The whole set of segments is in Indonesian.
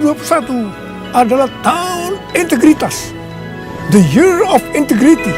2021 adalah tahun integritas. The Year of Integrity.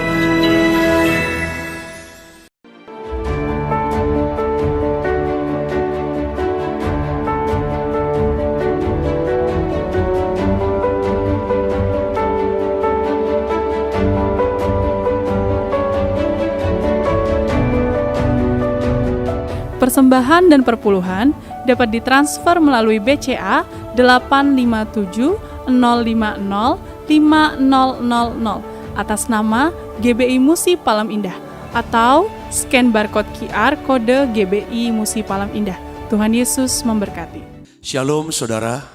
Persembahan dan perpuluhan dapat ditransfer melalui BCA 857 050 5000 atas nama GBI Musi Palem Indah atau scan barcode QR kode GBI Musi Palem Indah. Tuhan Yesus memberkati. Shalom saudara,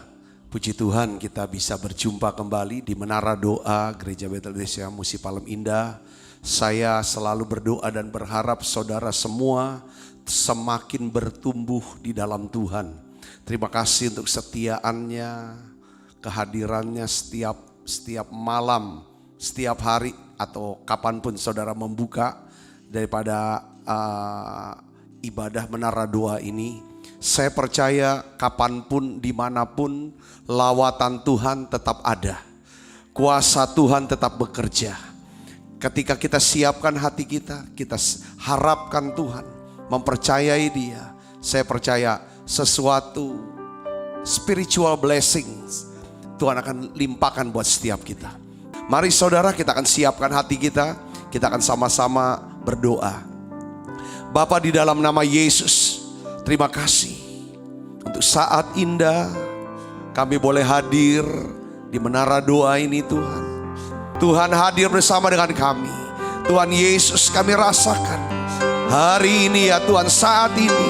puji Tuhan kita bisa berjumpa kembali di Menara Doa Gereja Betel Indonesia Musi Palem Indah. Saya selalu berdoa dan berharap saudara semua semakin bertumbuh di dalam Tuhan. Terima kasih untuk kesetiaannya, kehadirannya setiap malam, setiap hari atau kapanpun saudara membuka daripada ibadah Menara Doa ini. Saya percaya kapanpun, dimanapun, lawatan Tuhan tetap ada. Kuasa Tuhan tetap bekerja. Ketika kita siapkan hati kita harapkan Tuhan, mempercayai Dia. Saya percaya sesuatu spiritual blessings Tuhan akan limpahkan buat setiap kita. Mari saudara, kita akan siapkan hati kita akan sama-sama berdoa. Bapa, di dalam nama Yesus, terima kasih untuk saat indah kami boleh hadir di Menara Doa ini Tuhan. Tuhan hadir bersama dengan kami. Tuhan Yesus, kami rasakan hari ini ya Tuhan, saat ini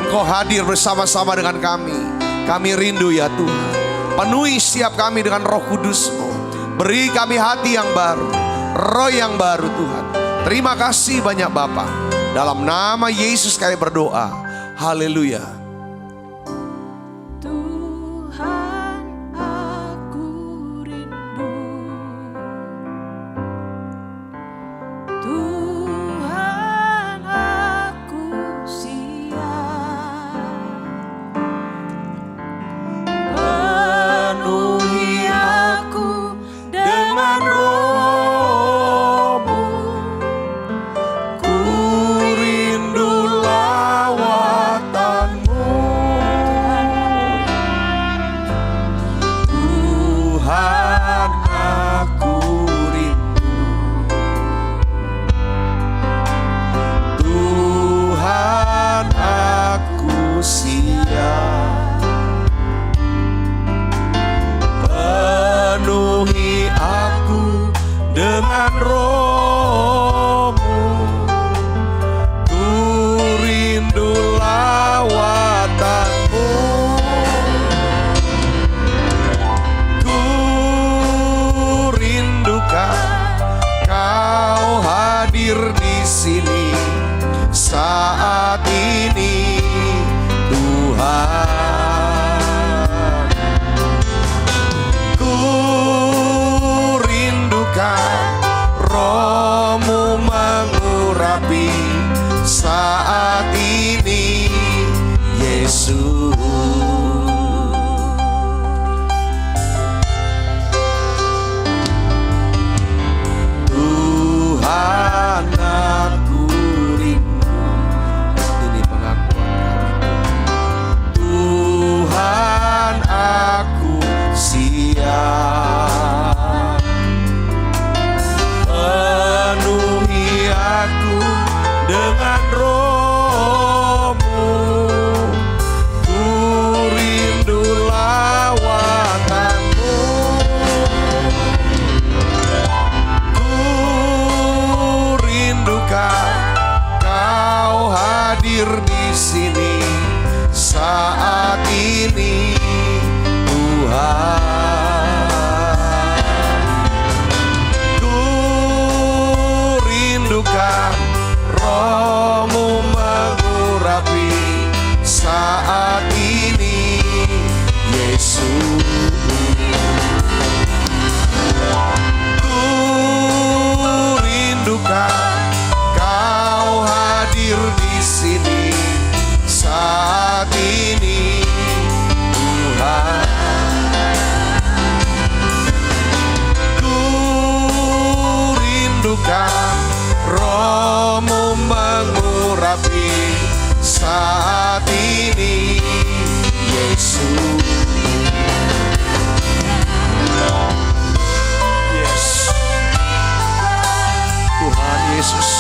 Engkau hadir bersama-sama dengan kami. Kami rindu ya Tuhan, penuhi setiap kami dengan Roh Kudus-Mu. Beri kami hati yang baru, roh yang baru Tuhan. Terima kasih banyak Bapa. Dalam nama Yesus kami berdoa. Haleluya. Saat ini Tuhan saat ini Yesus. Yes, Tuhan Yesus,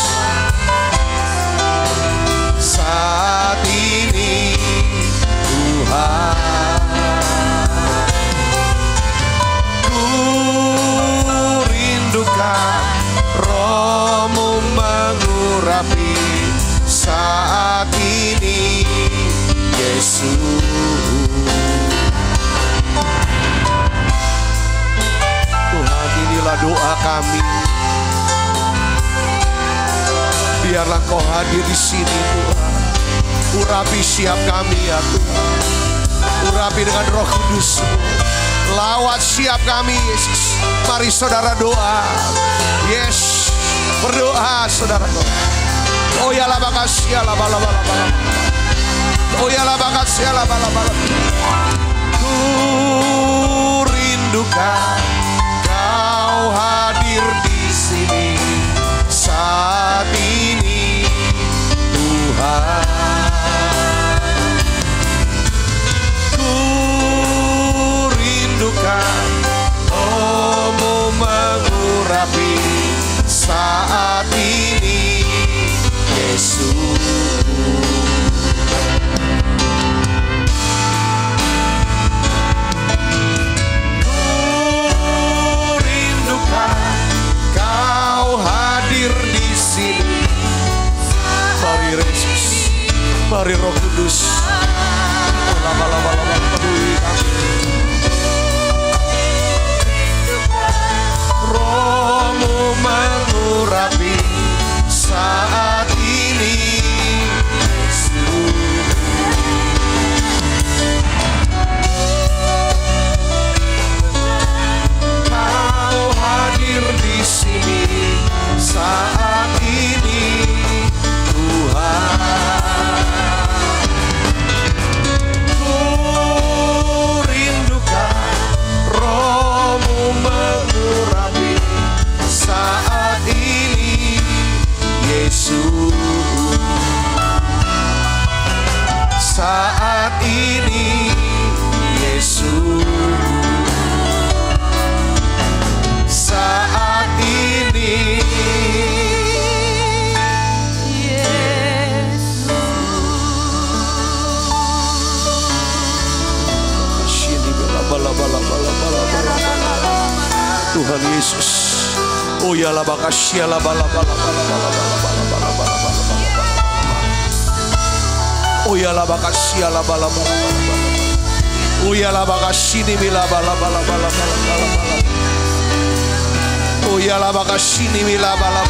saat ini Tuhan, ku rindukan Roh-Mu mengurapi saat ini Yesus. Tuhan, inilah doa kami. Biarlah Kau hadir di sini Tuhan. Urapi siap kami ya Tuhan. Urapi dengan Roh Kudus. Lawat siap kami Yesus. Mari saudara doa. Yes, berdoa saudara. Oh ya lah makasih ya lah bala. Oh ya lah makasih ya lah bala. Ku rindukan Kau hadir di sini saat ini Tuhan. Ku rindukan Roh-Mu mengurapi saat ini Yesus. Ku rindukan Kau hadir di sini. Mari Yesus, mari Roh Kudus. Lama-lama peduli kami. Roh-Mu mengurapi saat ini Yesus. Kau hadir di sini saat ini Tuhan. Ku rindukan Roh-Mu mengurapi saat ini Yesus. Saat ini Yesus. Saat ini Tuhan Yesus. Oh ya la makasih la bala. Oh ya la makasih la bala. Oh ya la makasih ni mila bala. Oh ya la makasih ni mila bala.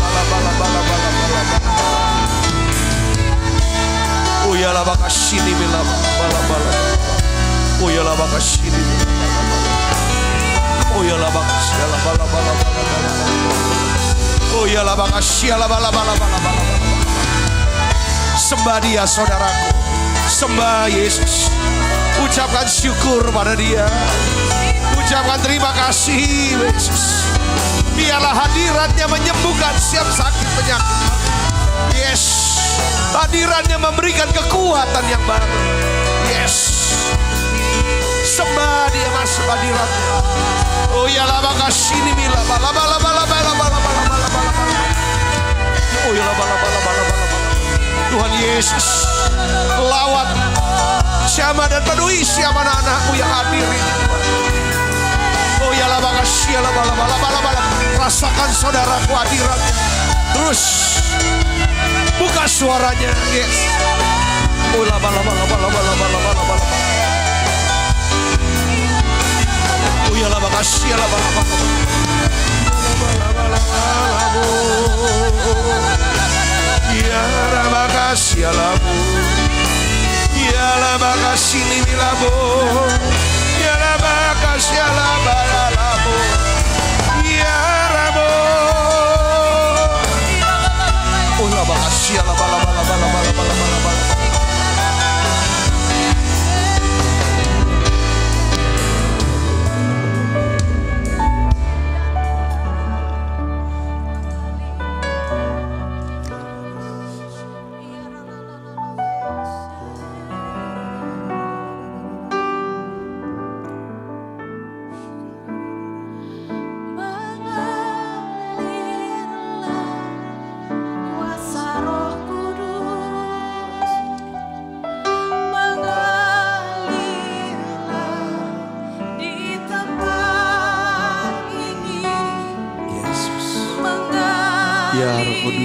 Oh ya la makasih ni mila bala. Oh ya la makasih ni mila. Oh ya la makasih la bala. Oh ya la makasih la bala. Sembah Dia saudaraku. Sembah Yesus. Ucapkan syukur pada Dia. Ucapkan terima kasih Yesus. Biarlah hadirat-Nya menyembuhkan setiap sakit penyakit. Yes. Hadirat-Nya memberikan kekuatan yang baru. Yes. Sembah Dia masuk hadirat-Nya. Oh ya la makasih ni mila bala. Oh ya la bala. Tuhan Yesus, lawat siapa dan penuhi siapa anak-anakmu yang hadir ini. Oh ya la makasih la bala. Rasakan saudaraku hadiratnya. Terus buka suaranya. Yes. Oh la bala. Oh ya la makasih la bala. Ya la makasih alamu. Ya la makasih ni milamu. Ya la makasih alamu. Ya Rabu. Oh la makasih bala.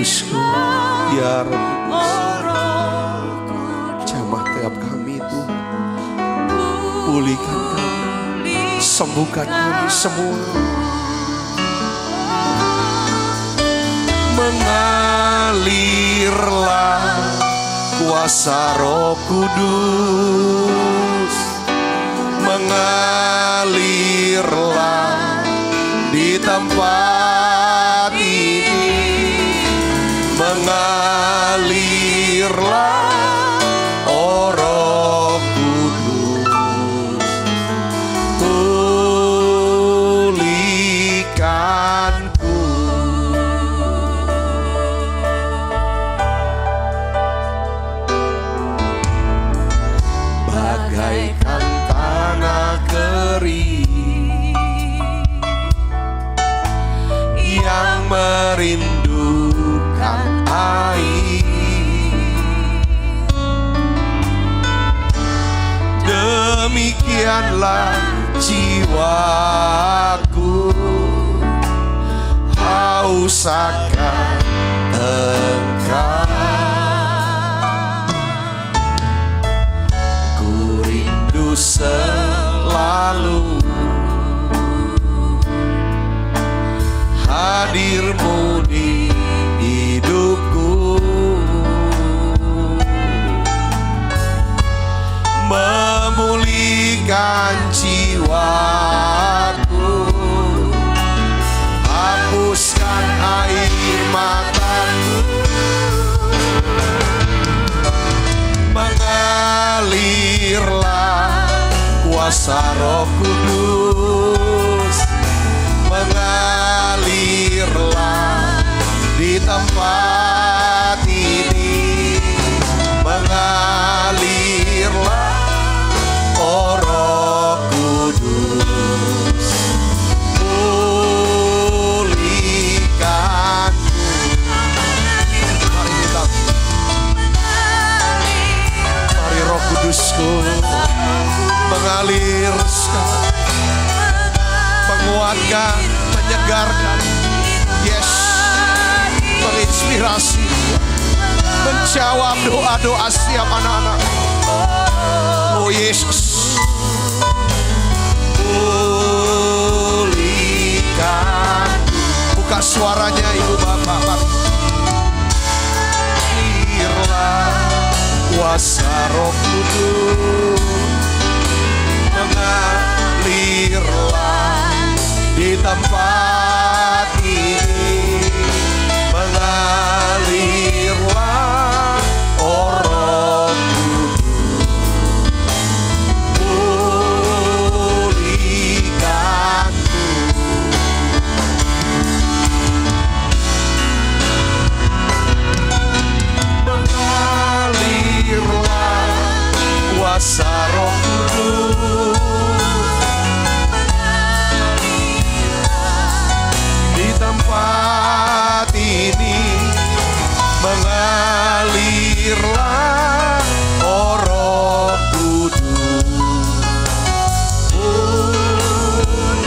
Kudusku, ya Roh Kudus, jamah tiap kami Tuhan. Pulihkan kami, sembuhkan kami semua. Mengalirlah kuasa Roh Kudus, mengalirlah di tempat ini, mengalirlah oh Roh Kudus, pulihkanku. Bagaikan tanah kering yang merindukan air, demikianlah jiwaku haus akan Engkau. Ku rindu selalu hadir-Mu di hidupku, memulihkan jiwaku, hapuskan air mataku, mengalirlah kuasa Roh Kudus, mengalirlah di tempat ini, mengalirlah oh Roh Kudus, pulihkanku. Mari kita, mari Roh Kudusku mengalir sekarang, menguatkan, menyegarkan, yes, menginspirasi, menjawab doa-doa setiap anak-anak. Oh Yesus, pulihkan. Buka suaranya Ibu Bapak. Irlah kuasa Roh Kudus, mengalirlah di tempat ini, mengalirlah oh Roh Kudus, pulihkanku. Mengalirlah kuasa Roh Kudus di tempat ini, mengalirlah oh Roh Kudus, pulihkanku.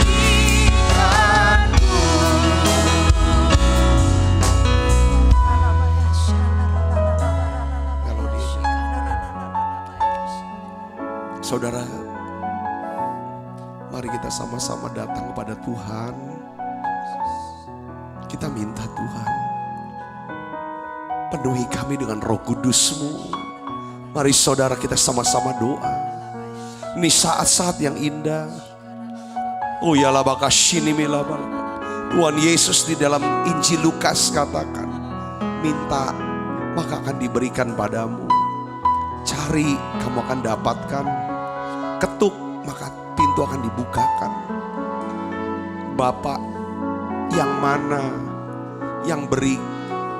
Saudara, mari kita sama-sama datang kepada Tuhan. Kita minta Tuhan, penuhi kami dengan Roh Kudus-Mu. Mari saudara kita sama-sama doa. Ini saat-saat yang indah. Oh ya labakashini milabal. Tuhan Yesus di dalam Injil Lukas katakan, minta maka akan diberikan padamu. Cari kamu akan dapatkan. Ketuk maka pintu akan dibukakan. Bapak yang mana yang beri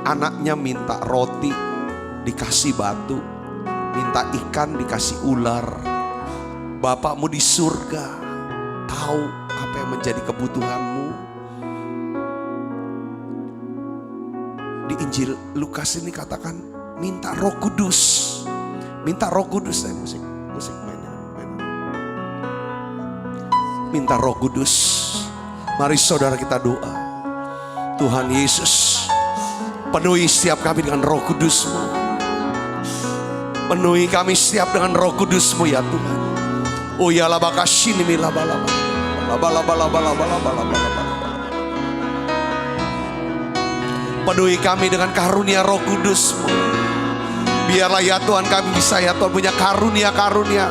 anaknya minta roti dikasih batu, minta ikan dikasih ular. Bapakmu di surga tahu apa yang menjadi kebutuhanmu. Di Injil Lukas ini katakan minta Roh Kudus. Minta Roh Kudus. Musik main. Minta Roh Kudus. Mari saudara kita doa. Tuhan Yesus, Penuhi setiap kami dengan Roh Kudus-Mu. Penuhi kami setiap dengan Roh Kudus-Mu ya Tuhan. Oh ya labakashini milabalaba. Penuhi kami dengan karunia Roh Kudus-Mu. Biarlah ya Tuhan kami bisa ya Tuhan punya karunia-karunia.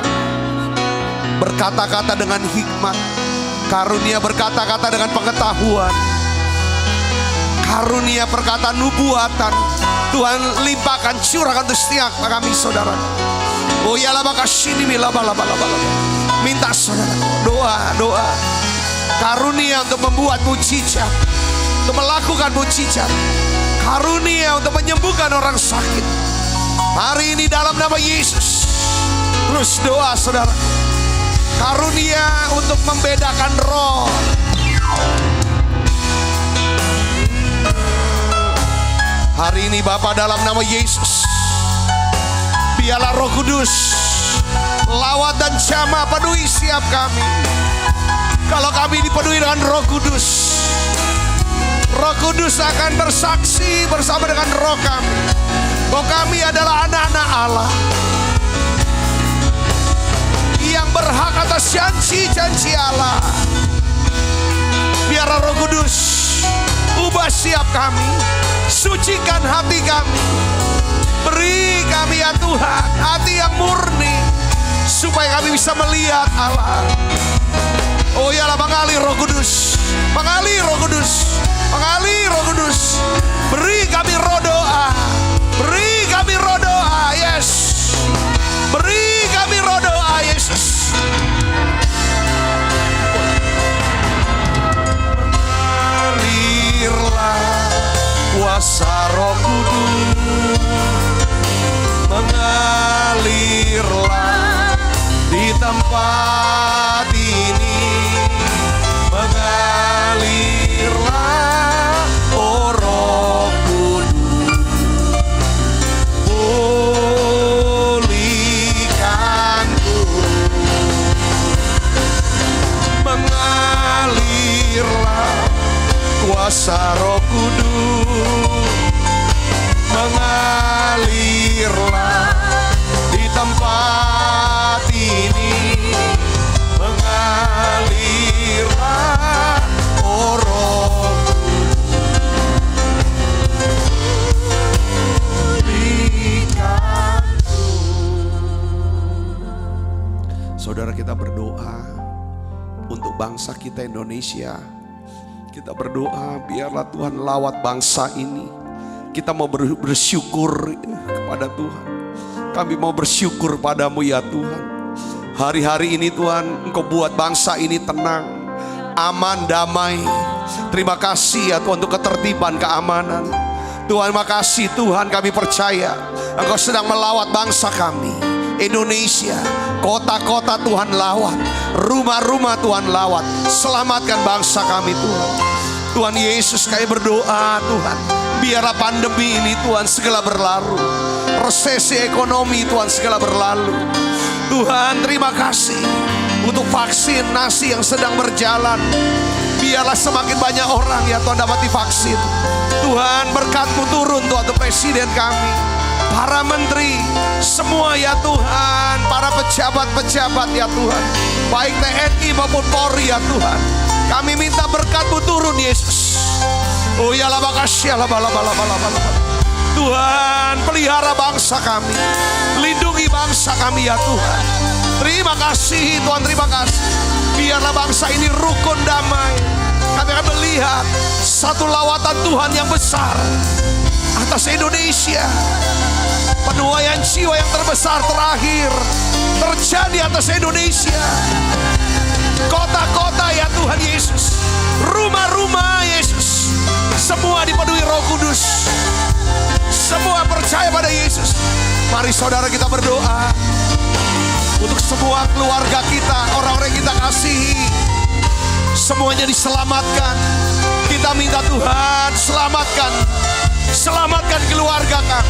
Berkata-kata dengan hikmat. Karunia berkata-kata dengan pengetahuan. Karunia perkataan nubuatan. Tuhan limpahkan, curahkan untuk setiap kami saudara. Oh ya labakashini milabalaba. Minta saudara doa. Karunia untuk membuat mujizat, untuk melakukan mujizat. Karunia untuk menyembuhkan orang sakit. Hari ini dalam nama Yesus. Terus doa saudara. Karunia untuk membedakan roh. Hari ini Bapa dalam nama Yesus. Biarlah Roh Kudus lawat dan jamah penuhi setiap kami. Kalau kami dipenuhi dengan Roh Kudus, Roh Kudus akan bersaksi bersama dengan roh kami bahwa kami adalah anak-anak Allah yang berhak atas janji-janji Allah. Biarlah Roh Kudus ubah setiap kami, sucikan hati kami, beri kami ya Tuhan hati yang murni supaya kami bisa melihat Allah. Oh ya mengalir Roh Kudus, mengalir Roh Kudus, mengalir Roh Kudus. Beri kami roh doa, beri kami roh doa, yes. Beri kami roh doa, Yesus. Mengalirlah kuasa Roh Kudus, mengalirlah di tempat ini. Mengalirlah, oh Roh Kudus, pulihkanku. Mengalirlah kuasa Roh Kudus, mengalirlah di tempat ini. Mengalirlah, oh Roh pulihkanku. Saudara, kita berdoa untuk bangsa kita Indonesia. Kita berdoa biarlah Tuhan lawat bangsa ini. Kita mau bersyukur kepada Tuhan. Kami mau bersyukur padamu ya Tuhan. Hari-hari ini Tuhan, Engkau buat bangsa ini tenang, aman, damai. Terima kasih ya Tuhan untuk ketertiban, keamanan. Tuhan, makasih Tuhan, kami percaya Engkau sedang melawat bangsa kami Indonesia. Kota-kota Tuhan lawat, rumah-rumah Tuhan lawat. Selamatkan bangsa kami Tuhan. Tuhan Yesus, kami berdoa Tuhan, biarlah pandemi ini Tuhan segera berlalu. Resesi ekonomi Tuhan segera berlalu. Tuhan, terima kasih untuk vaksinasi yang sedang berjalan. Biarlah semakin banyak orang ya Tuhan dapat divaksin. Tuhan, berkat-Mu turun Tuhan untuk presiden kami, para menteri, semua ya Tuhan, para pejabat-pejabat ya Tuhan, baik TNI maupun Polri ya Tuhan. Kami minta berkat-Mu turun Yesus. Oh ya makasih ya Tuhan, pelihara bangsa kami, lindungi bangsa kami ya Tuhan. Terima kasih Tuhan, terima kasih. Biarlah bangsa ini rukun damai. Kami akan melihat satu lawatan Tuhan yang besar atas Indonesia. Penuaian jiwa yang terbesar terakhir terjadi atas Indonesia. Kota-kota ya Tuhan Yesus, rumah-rumah Yesus, semua dipenuhi Roh Kudus. Semua percaya pada Yesus. Mari saudara kita berdoa untuk semua keluarga kita, orang-orang yang kita kasihi, semuanya diselamatkan. Kita minta Tuhan, selamatkan keluarga kami,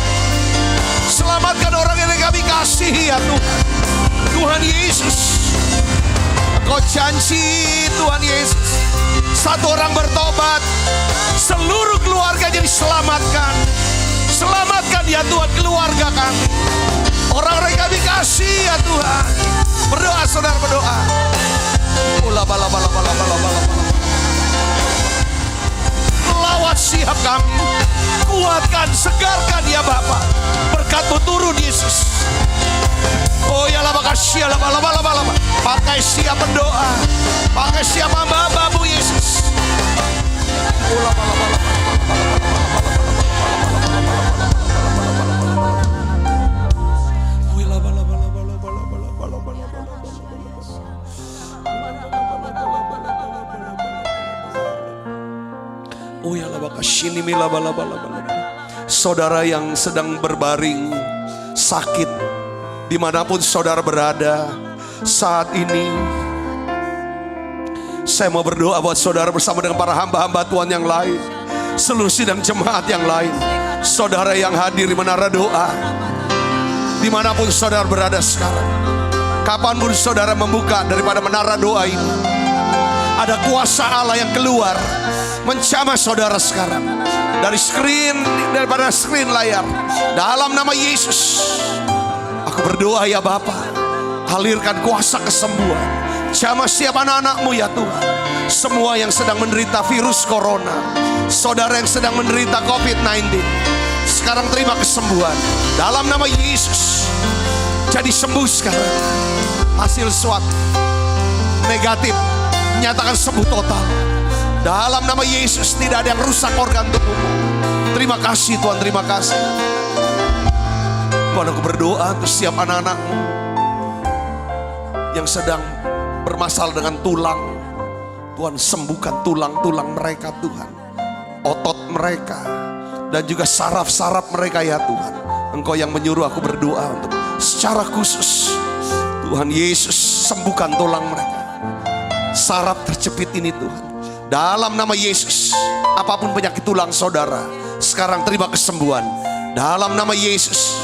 selamatkan orang yang kami kasihi ya Tuhan. Tuhan Yesus, Engkau janji Tuhan Yesus, Satu orang bertobat, seluruh keluarganya diselamatkan. Selamatkan ya Tuhan keluarga kami. Orang mereka dikasih ya Tuhan. Berdoa saudara, berdoa. Lawat siap kami. Kuatkan, segarkan ya Bapa. Berkat-Mu turun Yesus. Oh ya lama kasih, lama. Pakai siap berdoa. Pakai siap hamba-Mu Yesus. Oh ya lama kasih ini saudara yang sedang berbaring sakit, dimanapun saudara berada saat ini, saya mau berdoa buat saudara bersama dengan para hamba-hamba Tuhan yang lain, seluruh sidang jemaat yang lain, saudara yang hadir di menara doa, dimanapun saudara berada sekarang, kapanpun saudara membuka daripada menara doa ini, ada kuasa Allah yang keluar menjamah saudara sekarang dari screen, daripada screen layar. Dalam nama Yesus, aku berdoa ya Bapa, alirkan kuasa kesembuhan, jamah setiap anak-anak-Mu ya Tuhan. Semua yang sedang menderita virus corona, saudara yang sedang menderita COVID-19, sekarang terima kesembuhan dalam nama Yesus. Jadi sembuh sekarang. Hasil swab negatif, nyatakan sembuh total dalam nama Yesus. Tidak ada yang rusak organ tubuhmu. Terima kasih Tuhan, terima kasih Tuhan. Aku berdoa untuk setiap anak-anak-Mu yang sedang bermasalah dengan tulang. Tuhan sembuhkan tulang-tulang mereka Tuhan, otot mereka, dan juga saraf-saraf mereka ya Tuhan. Engkau yang menyuruh aku berdoa untuk secara khusus. Tuhan Yesus, sembuhkan tulang mereka, saraf terjepit ini Tuhan. Dalam nama Yesus, apapun penyakit tulang saudara, sekarang terima kesembuhan. Dalam nama Yesus,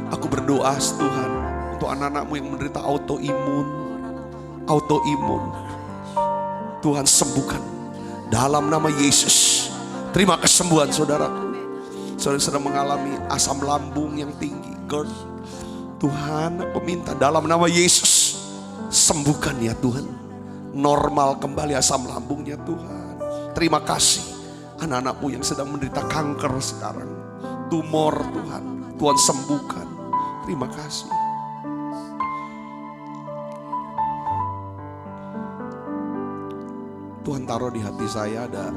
aku berdoa Tuhan untuk anak-anak-Mu yang menderita autoimun. Tuhan sembuhkan dalam nama Yesus. Terima kesembuhan saudaraku. Saudara sedang mengalami asam lambung yang tinggi, GERD. Tuhan, aku minta dalam nama Yesus, sembuhkan ya Tuhan. Normal kembali asam lambungnya Tuhan. Terima kasih anak-anak-Mu yang sedang menderita kanker sekarang, tumor Tuhan, Tuhan sembuhkan. Terima kasih. Tuhan taruh di hati saya ada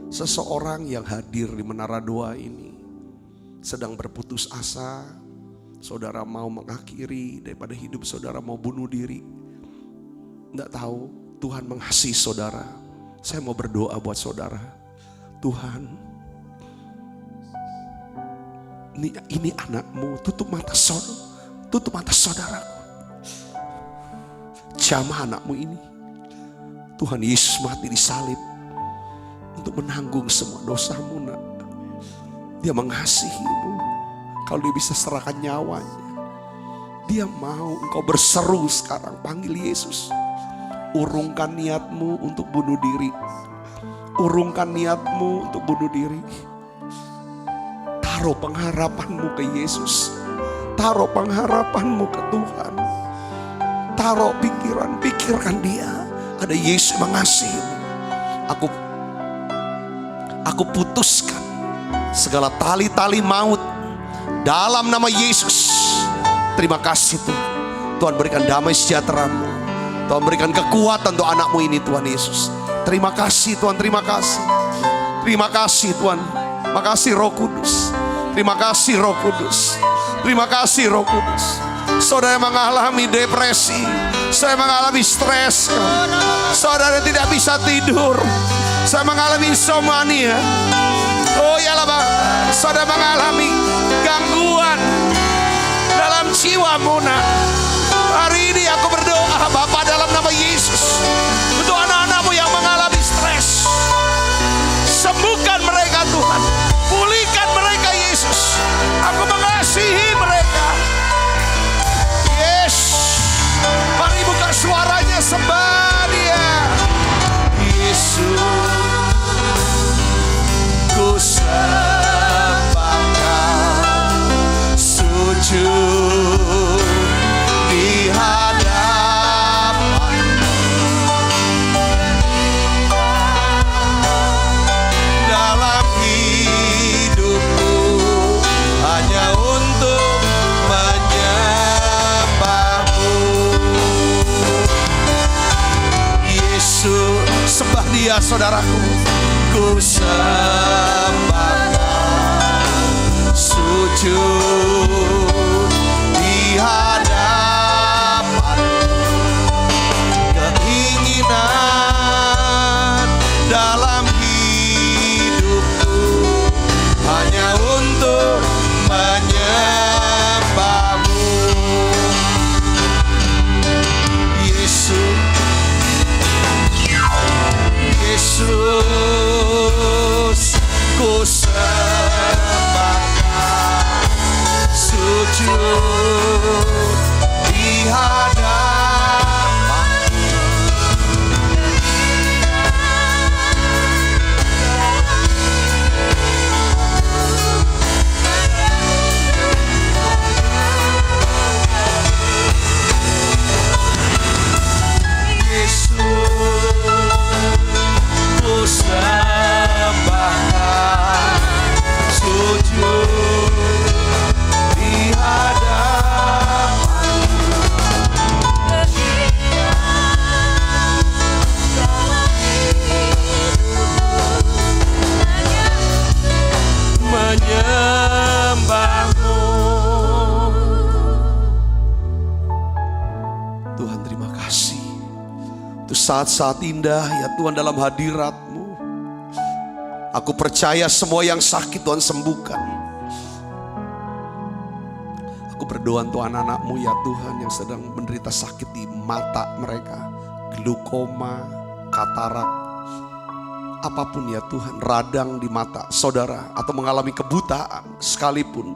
seseorang yang hadir di menara doa ini, sedang berputus asa. Saudara mau mengakhiri daripada hidup saudara, mau bunuh diri. Tidak tahu, Tuhan mengasihi saudara. Saya mau berdoa buat saudara. Tuhan, ini anak-Mu, tutup mata saudaraku. Jamah anak-Mu ini. Tuhan Yesus mati di salib untuk menanggung semua dosamu nak. Dia mengasihimu. Kalau dia bisa serahkan nyawanya, dia mau engkau berseru sekarang, panggil Yesus. Urungkan niatmu untuk bunuh diri. Urungkan niatmu untuk bunuh diri. Taruh pengharapanmu ke Yesus. Taruh pengharapanmu ke Tuhan. Taruh pikirkan dia. Ada Yesus mengasihimu. Aku putuskan segala tali-tali maut dalam nama Yesus. Terima kasih Tuhan. Tuhan berikan damai sejahtera-Mu. Tuhan berikan kekuatan untuk anak-Mu ini Tuhan Yesus. Terima kasih Tuhan, terima kasih. Terima kasih Tuhan. Terima kasih Roh Kudus. Terima kasih Roh Kudus. Terima kasih Roh Kudus. Saudara mengalami depresi, saya mengalami stres, saudara tidak bisa tidur, saya mengalami insomnia. Oh ya Pak, saudara mengalami gangguan dalam jiwamu nak. Hari ini aku berdoa Bapa dalam nama Yesus, untuk anak-anak-Mu yang mengalami stres, sembuhkan mereka Tuhan, pulihkan mereka Yesus. Aku mengasihi mereka. Yes, mari buka suaranya sembah. saudaraku. Ku sembahkan, sujud di hadapan, keinginan dalam hidupku hanya untuk menyembahmu. Yesus, Yesus, ku sembahkan, sujud di hadapan, ku sembahkan, sujud di hadapan, menyembahmu. Tuhan, terima kasih untuk saat-saat indah ya Tuhan dalam hadirat-Mu. Aku percaya semua yang sakit Tuhan sembuhkan. Aku berdoa untuk anak-anak-Mu ya Tuhan yang sedang menderita sakit di mata mereka, glaukoma, katarak, apapun ya Tuhan, radang di mata saudara atau mengalami kebutaan sekalipun,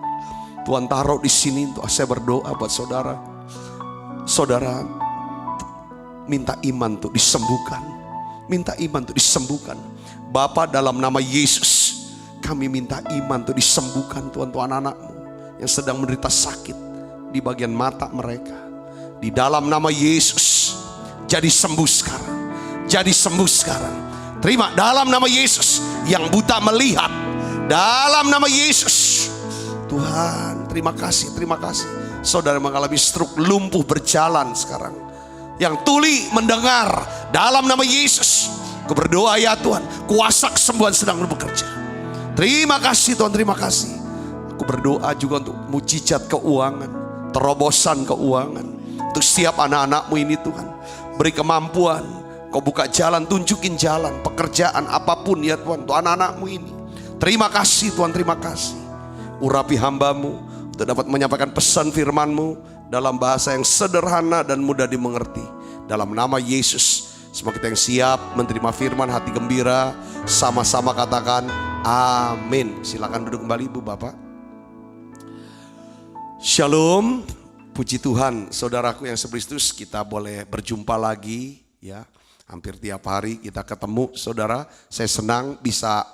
Tuhan taruh di sini untuk saya berdoa buat saudara. Saudara minta iman untuk disembuhkan, minta iman untuk disembuhkan. Bapa, dalam nama Yesus kami minta iman untuk disembuhkan Tuhan, untuk anak-anak-Mu yang sedang menderita sakit di bagian mata mereka. Di dalam nama Yesus, jadi sembuh sekarang, jadi sembuh sekarang. Terima dalam nama Yesus. Yang buta melihat dalam nama Yesus. Tuhan, terima kasih, terima kasih. Saudara mengalami stroke, lumpuh berjalan sekarang. Yang tuli mendengar dalam nama Yesus. Aku berdoa ya Tuhan, kuasa kesembuhan sedang bekerja. Terima kasih Tuhan, terima kasih. Aku berdoa juga untuk mujizat keuangan, terobosan keuangan untuk setiap anak-anak-Mu ini Tuhan. Beri kemampuan, Kau buka jalan, tunjukin jalan, pekerjaan apapun ya Tuhan untuk anak-anak-Mu ini. Terima kasih Tuhan, terima kasih. Urapi hamba-Mu untuk dapat menyampaikan pesan firman-Mu dalam bahasa yang sederhana dan mudah dimengerti. Dalam nama Yesus, semua kita yang siap menerima firman, hati gembira, sama-sama katakan amin. Silakan duduk kembali Ibu Bapak. Shalom, puji Tuhan saudaraku yang sekristus, kita boleh berjumpa lagi ya. Hampir tiap hari kita ketemu saudara. Saya senang bisa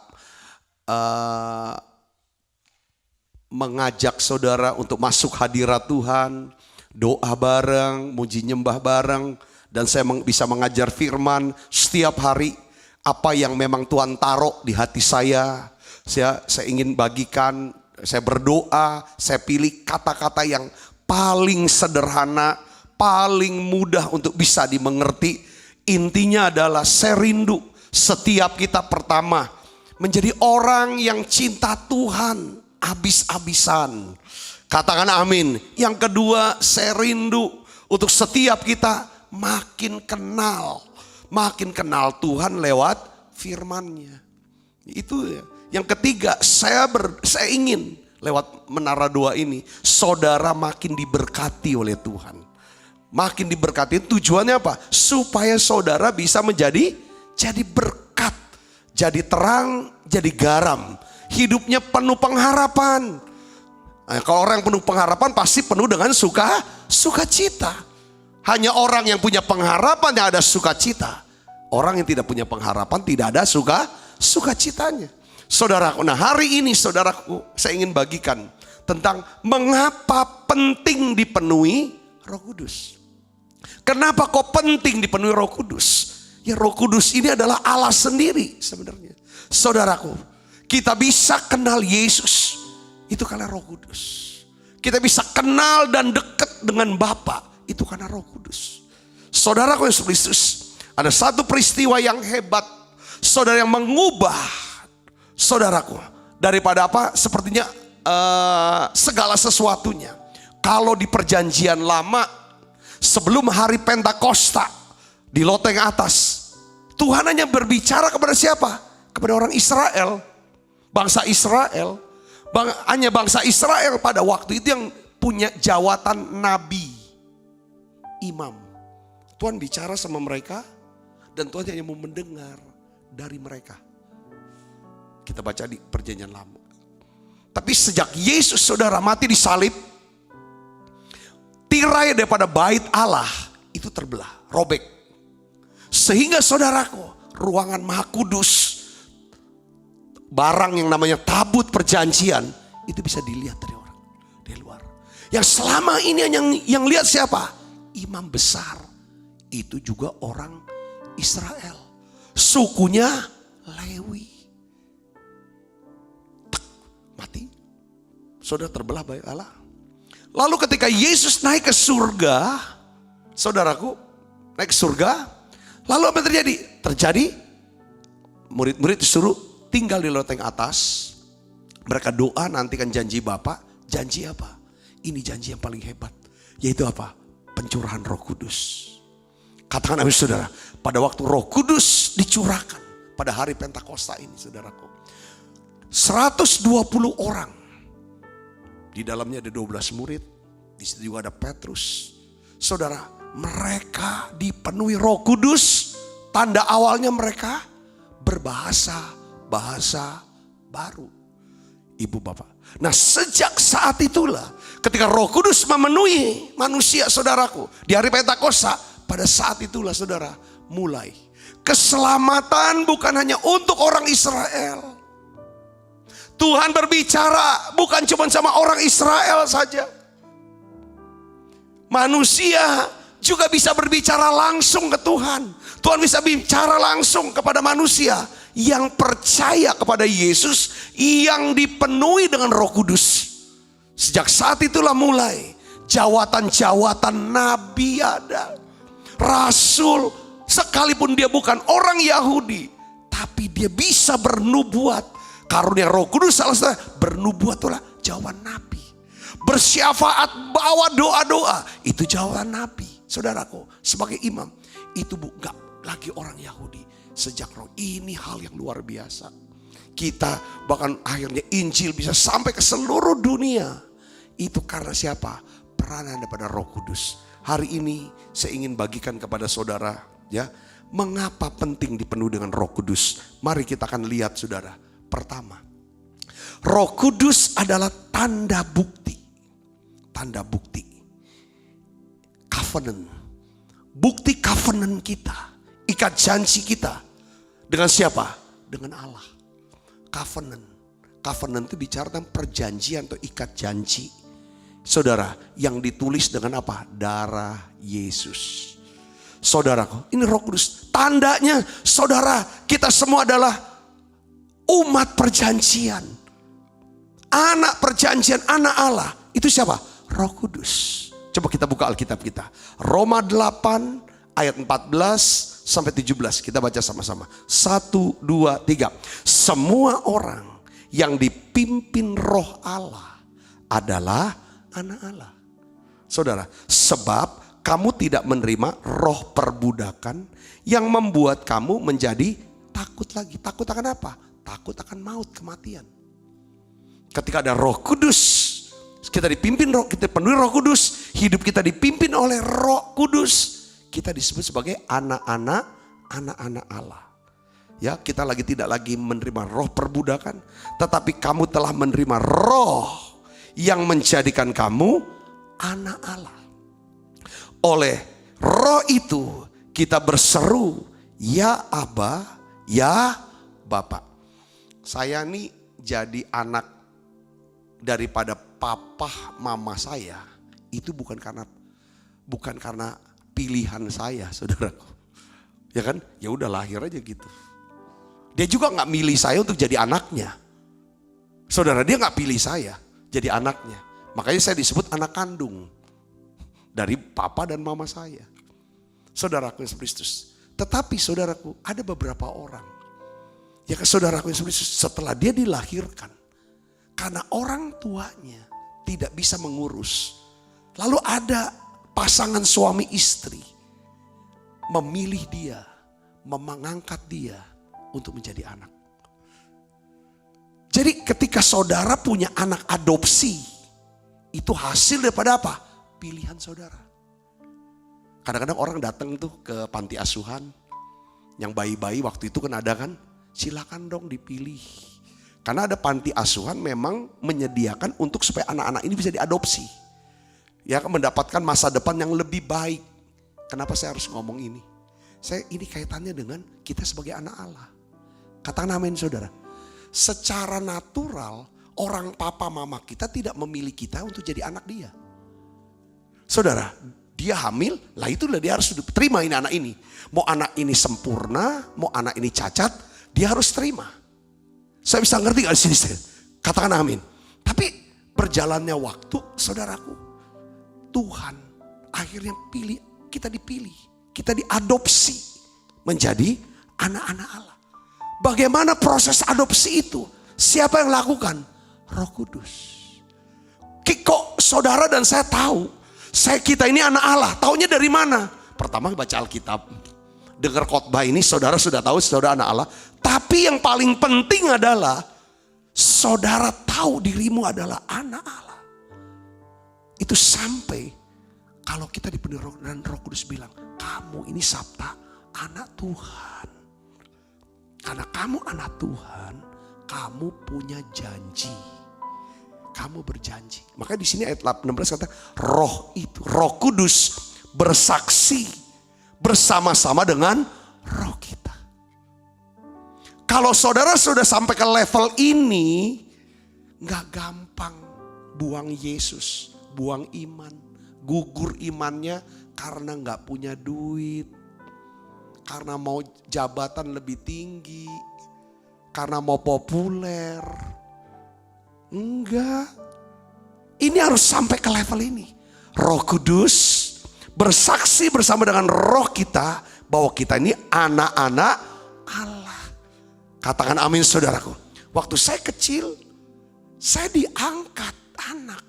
mengajak saudara untuk masuk hadirat Tuhan, doa bareng, muji nyembah bareng. Dan saya bisa mengajar firman setiap hari. Apa yang memang Tuhan taruh di hati saya ingin bagikan. Saya berdoa, saya pilih kata-kata yang paling sederhana, paling mudah untuk bisa dimengerti. Intinya adalah saya rindu setiap kita pertama menjadi orang yang cinta Tuhan habis-habisan. Katakan amin. Yang kedua, saya rindu untuk setiap kita makin kenal Tuhan lewat firman-Nya. Itu ya. Yang ketiga, saya ingin lewat menara doa ini saudara makin diberkati oleh Tuhan. Makin diberkati, tujuannya apa? Supaya saudara bisa jadi berkat, jadi terang, jadi garam. Hidupnya penuh pengharapan. Nah, kalau orang yang penuh pengharapan pasti penuh dengan sukacita. Hanya orang yang punya pengharapan yang ada sukacita. Orang yang tidak punya pengharapan tidak ada sukacitanya. Saudaraku, nah hari ini saudaraku, saya ingin bagikan tentang mengapa penting dipenuhi Roh Kudus. Kenapa kok penting dipenuhi Roh Kudus? Ya, Roh Kudus ini adalah Allah sendiri sebenarnya. Saudaraku, kita bisa kenal Yesus itu karena Roh Kudus. Kita bisa kenal dan dekat dengan Bapa itu karena Roh Kudus. Saudaraku yang Kristus, ada satu peristiwa yang hebat. Saudara yang mengubah saudaraku daripada apa? Sepertinya segala sesuatunya. Kalau di perjanjian lama sebelum hari Pentakosta di loteng atas, Tuhan hanya berbicara kepada siapa? Kepada orang Israel, bangsa Israel. Hanya bangsa Israel pada waktu itu yang punya jawatan nabi, imam. Tuhan bicara sama mereka dan Tuhan hanya mau mendengar dari mereka. Kita baca di perjanjian lama. Tapi sejak Yesus saudara mati di salib, tirai daripada bait Allah itu terbelah, robek. Sehingga saudaraku, ruangan Maha Kudus, barang yang namanya tabut perjanjian, itu bisa dilihat dari orang, dari luar. Yang selama ini yang lihat siapa? Imam besar. Itu juga orang Israel. Sukunya Lewi. Mati. Saudara terbelah bait Allah. Lalu ketika Yesus naik ke surga, saudaraku, naik ke surga, lalu apa yang terjadi? Terjadi murid-murid disuruh tinggal di loteng atas. Mereka doa nantikan janji Bapa. Janji apa? Ini janji yang paling hebat. Yaitu apa? Pencurahan Roh Kudus. Katakan amin saudara. Pada waktu Roh Kudus dicurahkan pada hari Pentakosta ini saudaraku. 120 orang. Di dalamnya ada 12 murid. Di situ juga ada Petrus. Saudara, mereka dipenuhi Roh Kudus. Tanda awalnya mereka berbahasa baru. Ibu bapak. Nah sejak saat itulah ketika Roh Kudus memenuhi manusia saudaraku. Di hari Pentakosta, pada saat itulah saudara mulai. Keselamatan bukan hanya untuk orang Israel. Tuhan berbicara bukan cuma sama orang Israel saja. Manusia juga bisa berbicara langsung ke Tuhan. Tuhan bisa bicara langsung kepada manusia yang percaya kepada Yesus, yang dipenuhi dengan Roh Kudus. Sejak saat itulah mulai jawatan-jawatan nabi ada. Rasul, sekalipun dia bukan orang Yahudi, tapi dia bisa bernubuat. Karunia Roh Kudus salah satu bernubuat itulah jawaban nabi. Bersyafaat, bawa doa-doa, itu jawaban nabi. Saudaraku, sebagai imam, itu bukan lagi orang Yahudi. Sejak roh, ini hal yang luar biasa. Kita bahkan akhirnya Injil bisa sampai ke seluruh dunia. Itu karena siapa? Peranan daripada Roh Kudus. Hari ini saya ingin bagikan kepada saudara, ya, mengapa penting dipenuhi dengan Roh Kudus. Mari kita akan lihat saudara. Pertama, Roh Kudus adalah tanda bukti. Tanda bukti. Covenant. Bukti covenant kita. Ikat janji kita. Dengan siapa? Dengan Allah. Covenant. Covenant itu bicara tentang perjanjian atau ikat janji. Saudara, yang ditulis dengan apa? Darah Yesus. Saudaraku, ini Roh Kudus. Tandanya, saudara, kita semua adalah umat perjanjian. Anak perjanjian, anak Allah. Itu siapa? Roh Kudus. Coba kita buka Alkitab kita. Roma 8 ayat 14 sampai 17. Kita baca sama-sama. 1, 2, 3. Semua orang yang dipimpin Roh Allah adalah anak Allah. Saudara, sebab kamu tidak menerima roh perbudakan yang membuat kamu menjadi takut lagi. Takut akan apa? Takut akan maut, kematian. Ketika ada Roh Kudus, kita dipimpin roh, kita penuhi Roh Kudus, hidup kita dipimpin oleh Roh Kudus, kita disebut sebagai anak-anak Allah. Ya, kita tidak lagi menerima roh perbudakan, tetapi kamu telah menerima roh yang menjadikan kamu anak Allah. Oleh roh itu kita berseru, ya Aba, ya Bapa. Saya nih jadi anak daripada papa mama saya itu bukan karena pilihan saya, saudaraku. Ya kan? Ya udah lahir aja gitu. Dia juga nggak milih saya untuk jadi anaknya. Saudara, dia nggak pilih saya jadi anaknya. Makanya saya disebut anak kandung dari papa dan mama saya. Saudaraku Yesus Kristus. Tetapi saudaraku, ada beberapa orang Ya kan saudaraku yang setelah dia dilahirkan, karena orang tuanya tidak bisa mengurus, lalu ada pasangan suami istri memilih dia, mengangkat dia untuk menjadi anak. Jadi ketika saudara punya anak adopsi, itu hasil daripada apa? Pilihan saudara. Kadang-kadang orang datang tuh ke panti asuhan, yang bayi-bayi waktu itu kan ada kan, silakan dong dipilih. Karena ada panti asuhan memang menyediakan untuk supaya anak-anak ini bisa diadopsi. Ya, mendapatkan masa depan yang lebih baik. Kenapa saya harus ngomong ini? Ini kaitannya dengan kita sebagai anak Allah. Katakan amin saudara. Secara natural orang papa mama kita tidak memilih kita untuk jadi anak dia. Saudara, dia hamil, lah itulah dia harus terima ini anak ini. Mau anak ini sempurna, mau anak ini cacat, dia harus terima. Saya bisa ngerti gak di sini? Katakan amin. Tapi berjalannya waktu, saudaraku, Tuhan akhirnya kita dipilih, kita diadopsi menjadi anak-anak Allah. Bagaimana proses adopsi itu? Siapa yang lakukan? Roh Kudus. Kok saudara dan saya tahu, kita ini anak Allah. Taunya dari mana? Pertama baca Alkitab. Dengar khotbah ini saudara sudah tahu saudara anak Allah. Tapi yang paling penting adalah saudara tahu dirimu adalah anak Allah. Itu sampai kalau kita dipenuhi Roh dan Roh Kudus bilang, kamu ini Sabta anak Tuhan. Karena kamu anak Tuhan, kamu punya janji. Kamu berjanji. Makanya di sini ayat 16 kata Roh Kudus bersaksi bersama-sama dengan roh kita. Kalau saudara sudah sampai ke level ini, gak gampang buang Yesus, buang iman, gugur imannya karena gak punya duit, karena mau jabatan lebih tinggi, karena mau populer. Enggak. Ini harus sampai ke level ini. Roh Kudus bersaksi bersama dengan roh kita bahwa kita ini anak-anak Allah. Katakan amin saudaraku. Waktu saya kecil, saya diangkat anak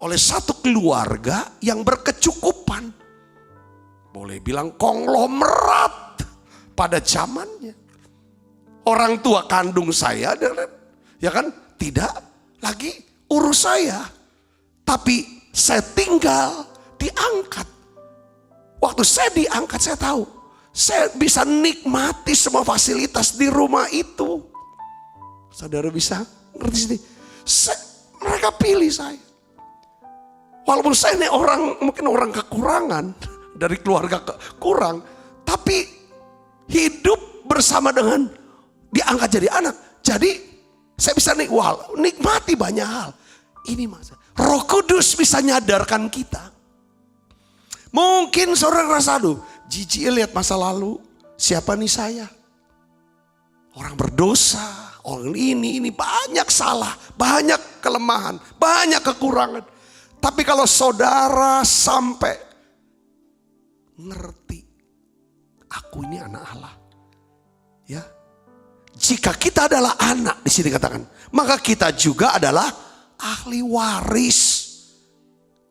oleh satu keluarga yang berkecukupan. Boleh bilang konglomerat pada zamannya. Orang tua kandung saya, ya kan, tidak lagi urus saya. Tapi saya tinggal diangkat. Waktu saya diangkat saya tahu. Saya bisa nikmati semua fasilitas di rumah itu. Saudara bisa ngerti sini? Mereka pilih saya. Walaupun saya ini mungkin orang kekurangan. Dari keluarga kurang. Tapi hidup bersama dengan diangkat jadi anak. Jadi saya bisa nikmati banyak hal. Ini masa Roh Kudus bisa nyadarkan kita. Mungkin saudara rasa, aduh, jijik lihat masa lalu. Siapa nih saya? Orang berdosa, orang ini banyak salah, banyak kelemahan, banyak kekurangan. Tapi kalau saudara sampai ngerti, aku ini anak Allah. Ya. Jika kita adalah anak, di sini katakan, maka kita juga adalah ahli waris.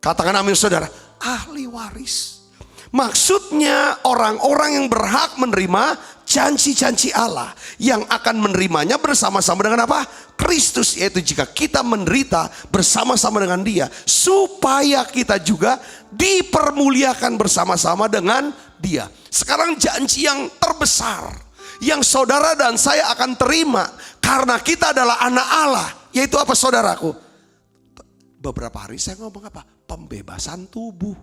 Katakan amin saudara, ahli waris. Maksudnya orang-orang yang berhak menerima janji-janji Allah, yang akan menerimanya bersama-sama dengan apa? Kristus, yaitu jika kita menderita bersama-sama dengan Dia, supaya kita juga dipermuliakan bersama-sama dengan Dia. Sekarang janji yang terbesar yang saudara dan saya akan terima karena kita adalah anak Allah, yaitu apa saudaraku? Beberapa hari saya ngomong apa? Pembebasan tubuh.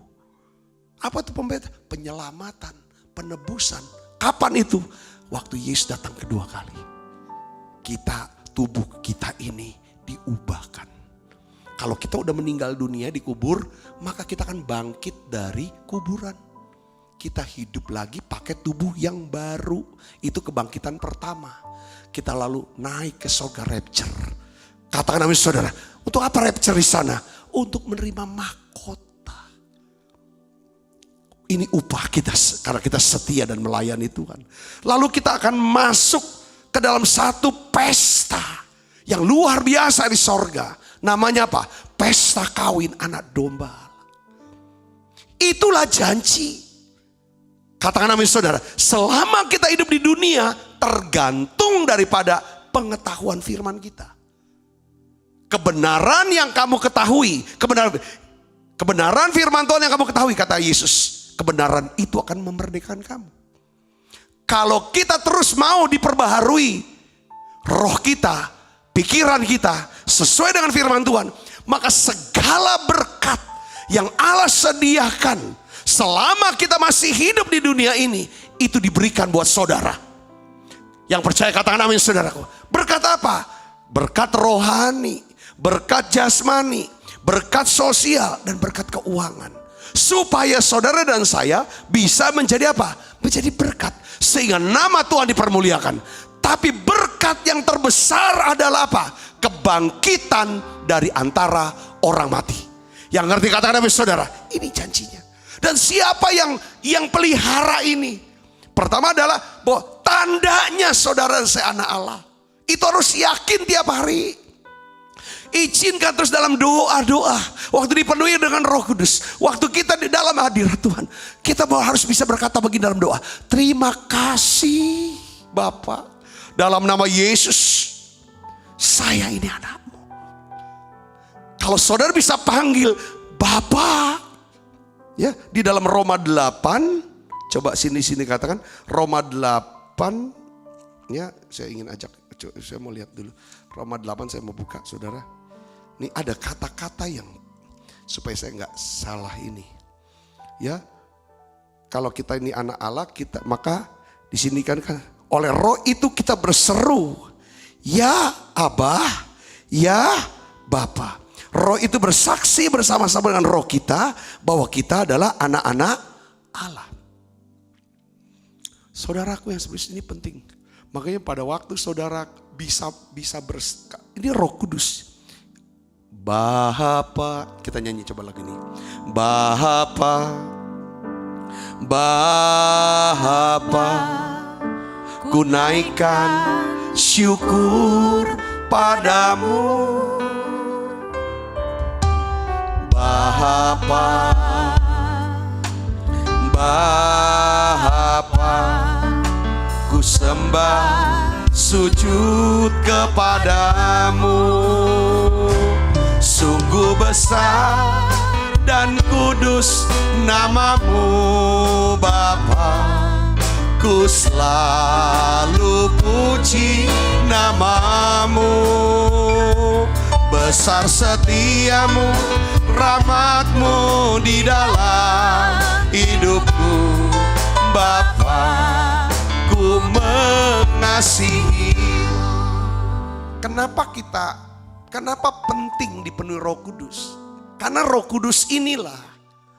Apa itu pembebasan? Penyelamatan, penebusan. Kapan itu? Waktu Yesus datang kedua kali. Tubuh kita ini diubahkan. Kalau kita udah meninggal dunia dikubur, maka kita akan bangkit dari kuburan. Kita hidup lagi pakai tubuh yang baru. Itu kebangkitan pertama. Kita lalu naik ke surga rapture. Katakan amin saudara. Untuk apa rapture di sana? Untuk menerima mahkota. Ini upah kita karena kita setia dan melayani Tuhan. Lalu kita akan masuk ke dalam satu pesta yang luar biasa di sorga. Namanya apa? Pesta kawin anak domba. Itulah janji. Katakan amin saudara. Selama kita hidup di dunia tergantung daripada pengetahuan firman kita. Kebenaran yang kamu ketahui, kebenaran firman Tuhan yang kamu ketahui, kata Yesus, kebenaran itu akan memerdekakan kamu. Kalau kita terus mau diperbaharui roh kita, pikiran kita sesuai dengan firman Tuhan, maka segala berkat yang Allah sediakan selama kita masih hidup di dunia ini, itu diberikan buat saudara. Yang percaya katakan amin saudaraku. Berkat apa? Berkat rohani, berkat jasmani, berkat sosial, dan berkat keuangan. Supaya saudara dan saya bisa menjadi apa? Menjadi berkat. Sehingga nama Tuhan dipermuliakan. Tapi berkat yang terbesar adalah apa? Kebangkitan dari antara orang mati. Yang ngerti katakan amin saudara. Ini janjinya. Dan siapa yang pelihara ini? Pertama adalah bahwa tandanya saudara dan saya anak Allah. Itu harus yakin tiap hari. Izinkan terus dalam doa-doa. Waktu dipenuhi dengan Roh Kudus. Waktu kita di dalam hadirat Tuhan. Kita harus bisa berkata begini dalam doa. Terima kasih Bapa. Dalam nama Yesus. Saya ini anakmu. Kalau saudara bisa panggil Bapa. Ya, di dalam Roma 8. Coba sini katakan. Roma 8. Ya, saya ingin ajak. Saya mau lihat dulu. Roma 8 saya mau buka saudara. Ini ada kata-kata yang supaya saya nggak salah ini. Ya. Kalau kita ini anak Allah, maka di sini kan oleh roh itu kita berseru. Ya Abah, ya Bapa. Roh itu bersaksi bersama-sama dengan roh kita bahwa kita adalah anak-anak Allah. Saudaraku yang seperti ini penting. Makanya pada waktu saudara bisa ini Roh Kudus. Bapa, kita nyanyi coba lagu ini. Bapa, ku naikkan syukur padamu. Bapa, ku sembah sujud kepadamu. Sungguh besar dan kudus namamu Bapa. Ku selalu puji namamu. Besar setiamu, rahmatmu di dalam hidupku Bapa. Ku mengasihi. Kenapa penting dipenuhi Roh Kudus? Karena Roh Kudus inilah,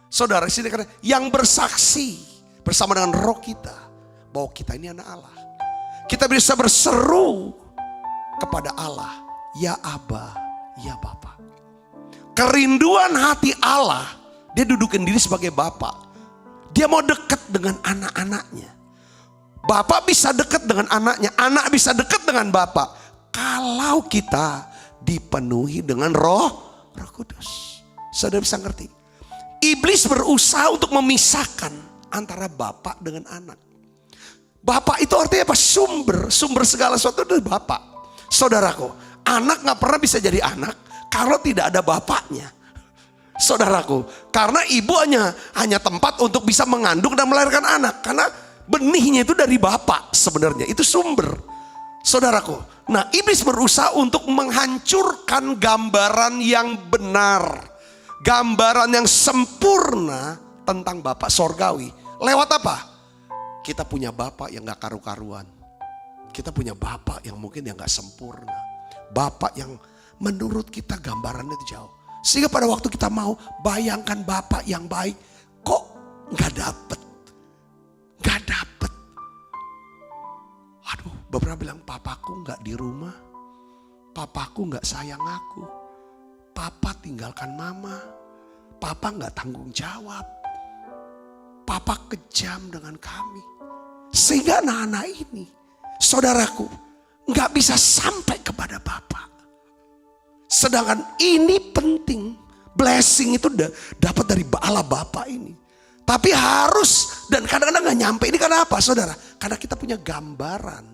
saudara sini kata, yang bersaksi bersama dengan roh kita bahwa kita ini anak Allah. Kita bisa berseru kepada Allah, ya Aba, ya Bapa. Kerinduan hati Allah, dia dudukin diri sebagai Bapa. Dia mau dekat dengan anak-anaknya. Bapak bisa dekat dengan anaknya, anak bisa dekat dengan Bapak. Kalau kita dipenuhi dengan Roh Kudus. Saudara bisa ngerti? Iblis berusaha untuk memisahkan antara Bapak dengan anak. Bapak itu artinya apa? Sumber segala sesuatu itu Bapak. Saudaraku, anak gak pernah bisa jadi anak kalau tidak ada bapaknya. Saudaraku, karena ibu hanya tempat untuk bisa mengandung dan melahirkan anak. Karena benihnya itu dari bapak sebenarnya, itu sumber. Saudaraku, nah iblis berusaha untuk menghancurkan gambaran yang benar. Gambaran yang sempurna tentang Bapak sorgawi. Lewat apa? Kita punya Bapak yang gak karu-karuan. Kita punya Bapak yang mungkin yang gak sempurna. Bapak yang menurut kita gambarannya itu jauh. Sehingga pada waktu kita mau bayangkan Bapak yang baik, kok gak dapet. Gak dapet. Aduh, beberapa bilang papaku gak di rumah. Papaku gak sayang aku. Papa tinggalkan mama. Papa gak tanggung jawab. Papa kejam dengan kami. Sehingga anak-anak ini, saudaraku, nggak bisa sampai kepada Bapa. Sedangkan ini penting. Blessing itu dapat dari Allah Bapa ini. Tapi harus, dan kadang-kadang gak nyampe. Ini karena apa saudara? Karena kita punya gambaran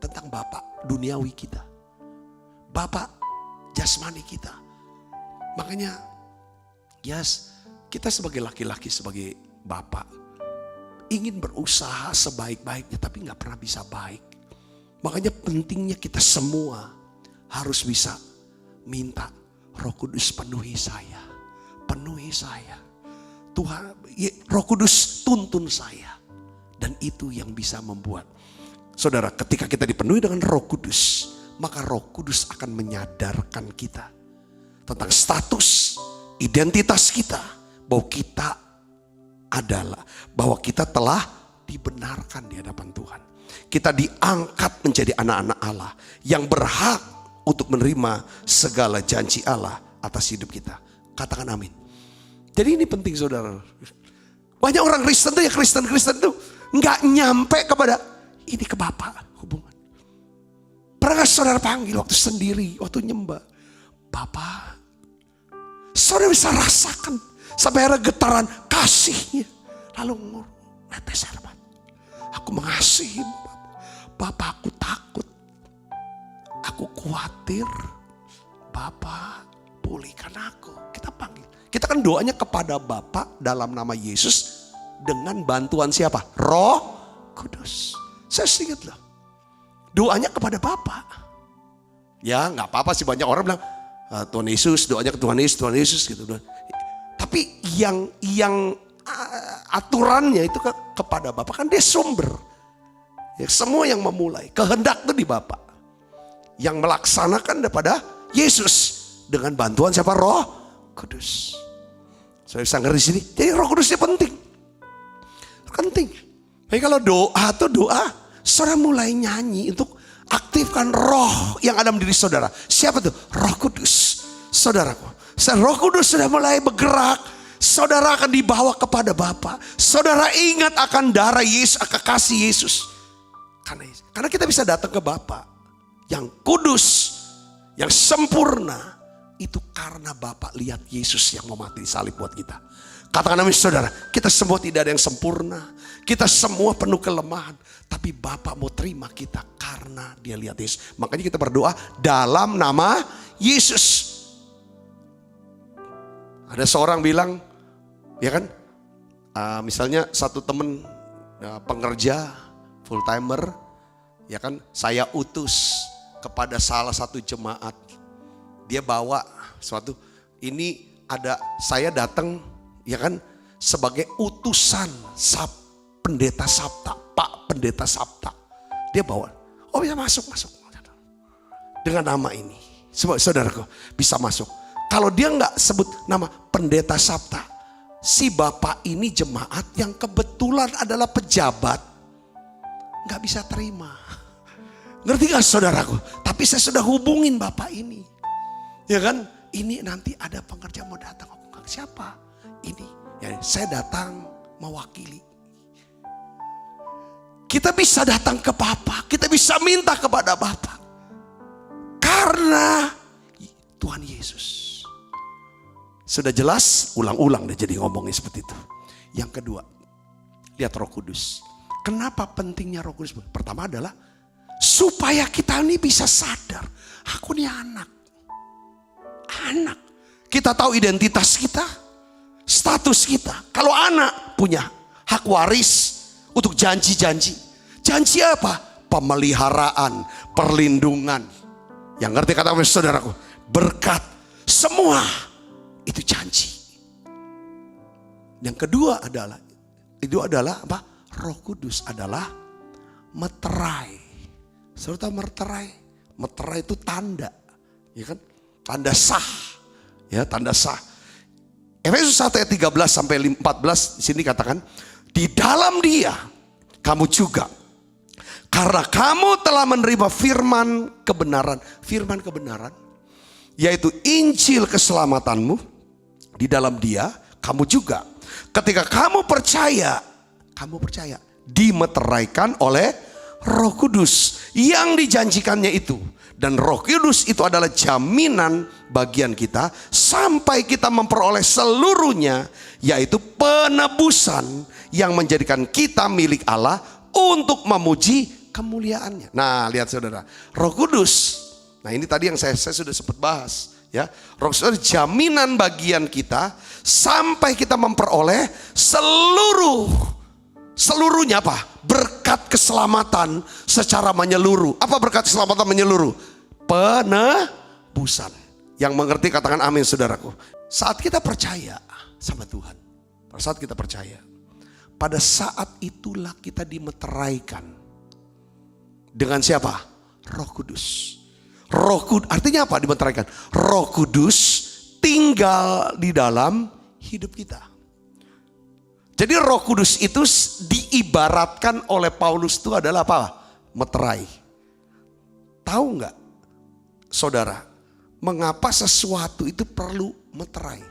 tentang Bapa duniawi kita. Bapa jasmani kita. Makanya kita sebagai laki-laki, sebagai Bapa, ingin berusaha sebaik-baiknya tapi gak pernah bisa baik. Makanya pentingnya kita semua harus bisa minta Roh Kudus penuhi saya. Penuhi saya. Tuhan, Roh Kudus tuntun saya. Dan itu yang bisa membuat. Saudara, ketika kita dipenuhi dengan Roh Kudus, maka Roh Kudus akan menyadarkan kita tentang status, identitas kita. Bahwa kita telah dibenarkan di hadapan Tuhan. Kita diangkat menjadi anak-anak Allah yang berhak untuk menerima segala janji Allah atas hidup kita. Katakan amin. Jadi ini penting saudara. Banyak orang Kristen tuh Kristen tuh nggak nyampe kepada ini ke Bapa hubungan. Pernah gak saudara panggil waktu sendiri, waktu nyembah, Bapa? Saudara bisa rasakan sampai ada getaran kasihnya. Lalu netes air mata. Aku mengasihi Bapa, aku takut. Aku khawatir. Bapa, pulihkan aku. Kita panggil. Kita kan doanya kepada Bapa dalam nama Yesus dengan bantuan siapa? Roh Kudus. Saya ingat loh. Doanya kepada Bapa. Ya nggak apa-apa sih, banyak orang bilang Tuhan Yesus, doanya ke Tuhan Yesus gitu. Tapi yang aturannya itu kepada Bapa, kan dia sumber. Ya, semua yang memulai kehendak itu di Bapa. Yang melaksanakan daripada Yesus dengan bantuan siapa? Roh Kudus. Saya bisa ngerti sini. Jadi Roh Kudusnya penting. Penting. Tapi kalau doa tuh saudara mulai nyanyi untuk aktifkan roh yang ada di diri saudara. Siapa tuh? Roh Kudus. Saudaraku. Roh Kudus sudah mulai bergerak. Saudara akan dibawa kepada Bapa. Saudara ingat akan darah Yesus, akan kasih Yesus. Karena kita bisa datang ke Bapa yang kudus, yang sempurna. Itu karena Bapa lihat Yesus yang mau mati di salib buat kita. Katakan amin saudara. Kita semua tidak ada yang sempurna. Kita semua penuh kelemahan. Tapi Bapa mau terima kita karena dia lihat Yesus. Makanya kita berdoa dalam nama Yesus. Ada seorang bilang, ya kan, misalnya satu teman pengerja full timer, ya kan, saya utus kepada salah satu jemaat. Dia bawa suatu, ini ada saya datang, ya kan, sebagai utusan pendeta Sabta, Pak Pendeta Sabta. Dia bawa, oh bisa masuk dengan nama ini. Saudaraku bisa masuk. Kalau dia nggak sebut nama Pendeta Sabta, si bapak ini jemaat yang kebetulan adalah pejabat, nggak bisa terima. Ngerti gak saudaraku? Tapi saya sudah hubungin bapak ini, ya kan? Ini nanti ada pengerja mau datang. Siapa? Ini. Ya, saya datang mewakili. Kita bisa datang ke Bapa, kita bisa minta kepada Bapa. Karena Tuhan Yesus. Sudah jelas, ulang-ulang deh jadi ngomongnya seperti itu. Yang kedua, lihat Roh Kudus. Kenapa pentingnya Roh Kudus? Pertama adalah supaya kita ini bisa sadar, aku ini anak. Kita tahu identitas kita, status kita. Kalau anak punya hak waris untuk janji-janji. Janji apa? Pemeliharaan, perlindungan. Yang ngerti kata saudaraku, berkat, semua itu janji. Yang kedua adalah, apa? Roh Kudus adalah meterai. Saudara tahu meterai? Meterai itu tanda, ya kan? Tanda sah, ya tanda sah. Efesus 1 ayat 13 sampai 14 di sini katakan, di dalam Dia kamu juga, karena kamu telah menerima firman kebenaran, yaitu Injil keselamatanmu. Di dalam Dia kamu juga, ketika kamu percaya dimeteraikan oleh Roh Kudus yang dijanjikannya itu. Dan Roh Kudus itu adalah jaminan bagian kita sampai kita memperoleh seluruhnya, yaitu penebusan yang menjadikan kita milik Allah untuk memuji kemuliaannya. Nah, lihat saudara, Roh Kudus. Nah, ini tadi yang saya sudah sempat bahas, ya. Roh Kudus jaminan bagian kita sampai kita memperoleh seluruhnya apa? Berkat keselamatan secara menyeluruh. Apa berkat keselamatan menyeluruh? Penebusan. Yang mengerti katakan amin saudaraku. Saat kita percaya sama Tuhan, pada saat kita percaya, pada saat itulah kita dimeteraikan. Dengan siapa? Roh Kudus. Roh Kudus artinya apa dimeteraikan? Roh Kudus tinggal di dalam hidup kita. Jadi Roh Kudus itu diibaratkan oleh Paulus itu adalah apa? Meterai. Tahu nggak, saudara, mengapa sesuatu itu perlu meterai?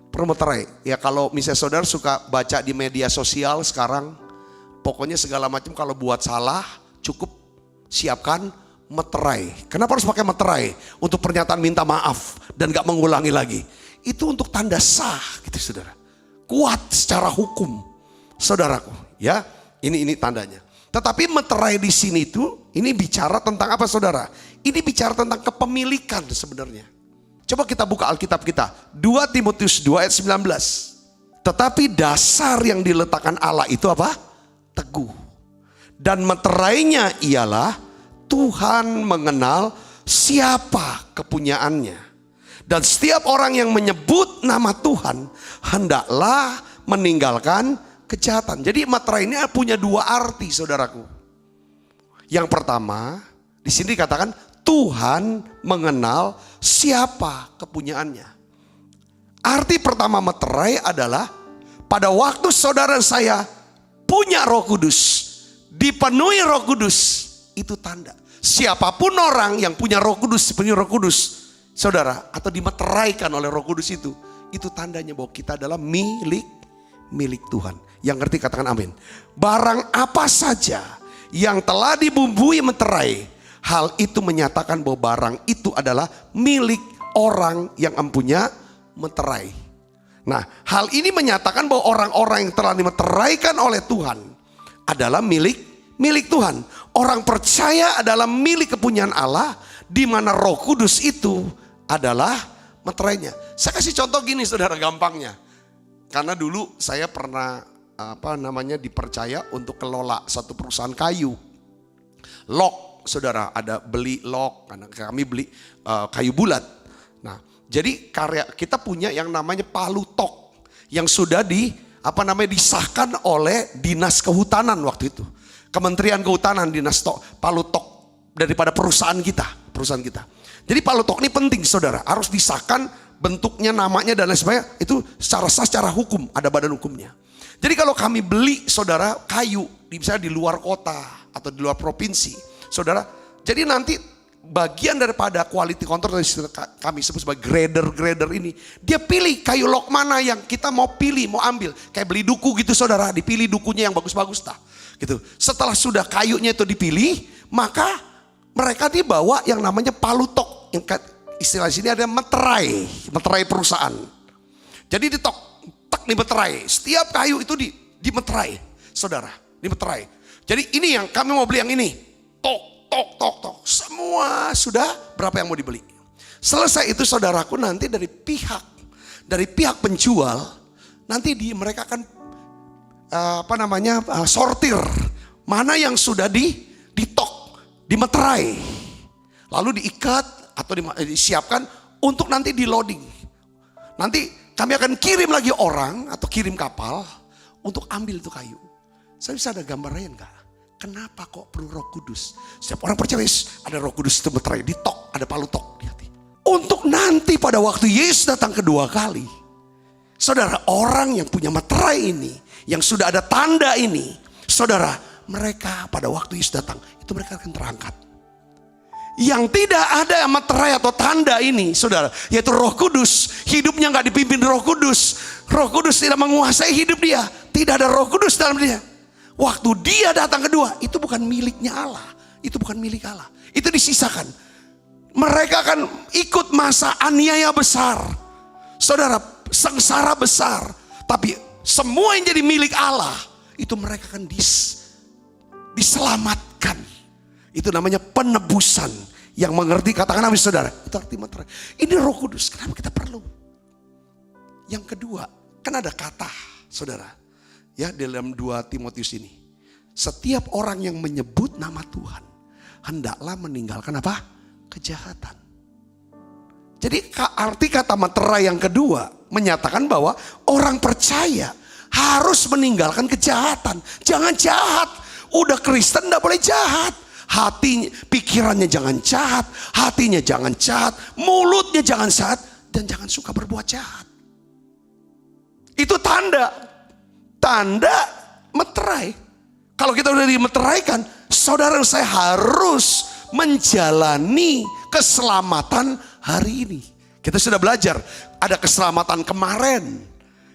Perlu meterai. Ya kalau misalnya saudara suka baca di media sosial sekarang, pokoknya segala macam kalau buat salah cukup siapkan meterai. Kenapa harus pakai meterai? Untuk pernyataan minta maaf dan gak mengulangi lagi. Itu untuk tanda sah gitu saudara. Kuat secara hukum, saudaraku, ya. Ini tandanya. Tetapi meterai di sini itu, ini bicara tentang apa saudara? Ini bicara tentang kepemilikan sebenarnya. Coba kita buka Alkitab kita, 2 Timotius 2 ayat 19. Tetapi dasar yang diletakkan Allah itu apa? Teguh. Dan meterainya ialah Tuhan mengenal siapa kepunyaannya. Dan setiap orang yang menyebut nama Tuhan hendaklah meninggalkan kejahatan. Jadi meterai ini punya dua arti saudaraku. Yang pertama, di sini dikatakan Tuhan mengenal siapa kepunyaannya. Arti pertama meterai adalah pada waktu saudara saya punya Roh Kudus, dipenuhi Roh Kudus, itu tanda. Siapapun orang yang punya Roh Kudus, saudara, atau dimeteraikan oleh Roh Kudus itu tandanya bahwa kita adalah milik Tuhan. Yang ngerti katakan amin. Barang apa saja yang telah dibumbui meterai, hal itu menyatakan bahwa barang itu adalah milik orang yang empunya meterai. Nah, hal ini menyatakan bahwa orang-orang yang telah dimeteraikan oleh Tuhan adalah milik Tuhan. Orang percaya adalah milik kepunyaan Allah, di mana Roh Kudus itu adalah meterainya. Saya kasih contoh gini saudara, gampangnya. Karena dulu saya pernah dipercaya untuk kelola satu perusahaan kayu. Log, saudara, ada beli log, karena kami beli kayu bulat. Nah, jadi kita punya yang namanya palu tok yang sudah disahkan oleh Dinas Kehutanan waktu itu. Kementerian Kehutanan, Dinas palu tok daripada perusahaan kita. Jadi palu tok ini penting saudara, harus disahkan bentuknya, namanya dan lain sebagainya. Itu secara sah, secara hukum, ada badan hukumnya. Jadi kalau kami beli saudara kayu, misalnya di luar kota atau di luar provinsi, saudara, jadi nanti bagian daripada quality control kami sebut sebagai grader ini, dia pilih kayu log mana yang kita mau pilih, mau ambil. Kayak beli duku gitu saudara, dipilih dukunya yang bagus-bagus gitu. Setelah sudah kayunya itu dipilih, maka mereka dibawa yang namanya palu tok. Istilah sini ada meterai perusahaan. Jadi dimeterai. Setiap kayu itu dimeterai, saudara, dimeterai. Jadi ini yang kami mau beli yang ini. Tok. Semua sudah, berapa yang mau dibeli. Selesai itu saudaraku, nanti dari pihak penjual, nanti mereka akan sortir mana yang sudah ditok, dimeterai, lalu diikat atau disiapkan untuk nanti di loading. Nanti kami akan kirim lagi orang atau kirim kapal untuk ambil itu kayu. Saya bisa ada gambarnya enggak? Kenapa kok perlu Roh Kudus? Setiap orang percaya ada Roh Kudus itu meterai, ditok, ada palu tok di hati. Untuk nanti pada waktu Yesus datang kedua kali, saudara, orang yang punya meterai ini, yang sudah ada tanda ini, saudara, mereka pada waktu Yesus datang, itu mereka akan terangkat. Yang tidak ada meterai atau tanda ini, saudara, yaitu Roh Kudus, hidupnya gak dipimpin Roh Kudus. Roh Kudus tidak menguasai hidup dia, tidak ada Roh Kudus dalam dia. Waktu dia datang kedua, itu bukan miliknya Allah. Itu bukan milik Allah. Itu disisakan. Mereka akan ikut masa aniaya besar. Saudara, sengsara besar. Tapi semua yang jadi milik Allah, itu mereka akan diselamatkan. Itu namanya penebusan. Yang mengerti katakan amin saudara. Itu arti meterai. Ini Roh Kudus, kenapa kita perlu? Yang kedua, kan ada kata saudara. Ya, dalam 2 Timotius ini. Setiap orang yang menyebut nama Tuhan, hendaklah meninggalkan apa? Kejahatan. Jadi arti kata meterai yang kedua menyatakan bahwa orang percaya harus meninggalkan kejahatan. Jangan jahat. Udah Kristen gak boleh jahat. Hatinya, pikirannya jangan jahat. Hatinya jangan jahat. Mulutnya jangan jahat. Dan jangan suka berbuat jahat. Itu tanda meterai. Kalau kita udah dimeteraikan, saudara saya harus menjalani keselamatan hari ini. Kita sudah belajar, ada keselamatan kemarin.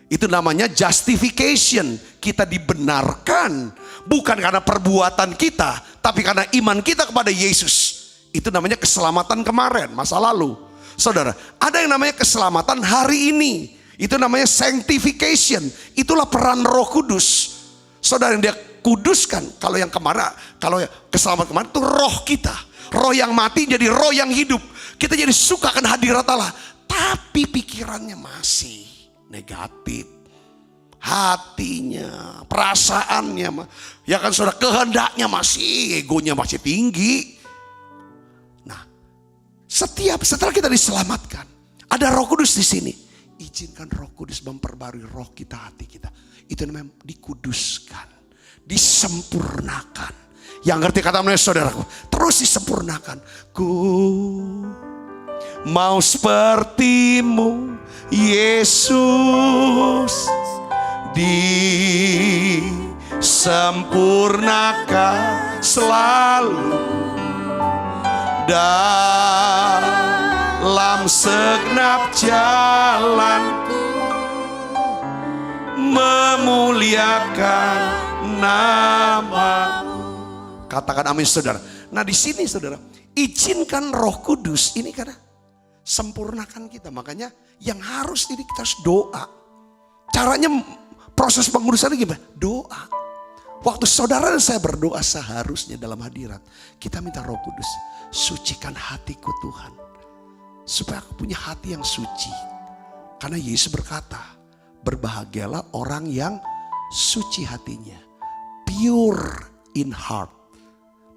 Itu namanya justification. Kita dibenarkan bukan karena perbuatan kita, tapi karena iman kita kepada Yesus. Itu namanya keselamatan kemarin, masa lalu. Saudara, ada yang namanya keselamatan hari ini. Itu namanya sanctification. Itulah peran Roh Kudus. Saudara, yang dia kuduskan. Kalau yang kemarin, kalau keselamatan kemarin itu roh kita. Roh yang mati jadi roh yang hidup. Kita jadi suka akan hadirat Allah. Tapi pikirannya masih negatif. Hatinya, perasaannya. Ya kan saudara, kehendaknya masih, egonya masih tinggi. Nah, setelah kita diselamatkan, ada Roh Kudus di sini. Izinkan Roh Kudus memperbarui roh kita, hati kita. Itu namanya dikuduskan, disempurnakan. Yang ngerti kata namanya saudaraku, terus disempurnakan. Ku mau sepertimu Yesus, disempurnakan selalu dalam segenap jalanku, memuliakan namamu. Katakan amin saudara. Nah di sini saudara, izinkan Roh Kudus ini karena sempurnakan kita. Makanya yang harus ini kita harus doa. Caranya proses pengudusan gimana? Doa. Waktu saudara dan saya berdoa seharusnya dalam hadirat, kita minta Roh Kudus, sucikan hatiku Tuhan, supaya aku punya hati yang suci. Karena Yesus berkata, berbahagialah orang yang suci hatinya, pure in heart.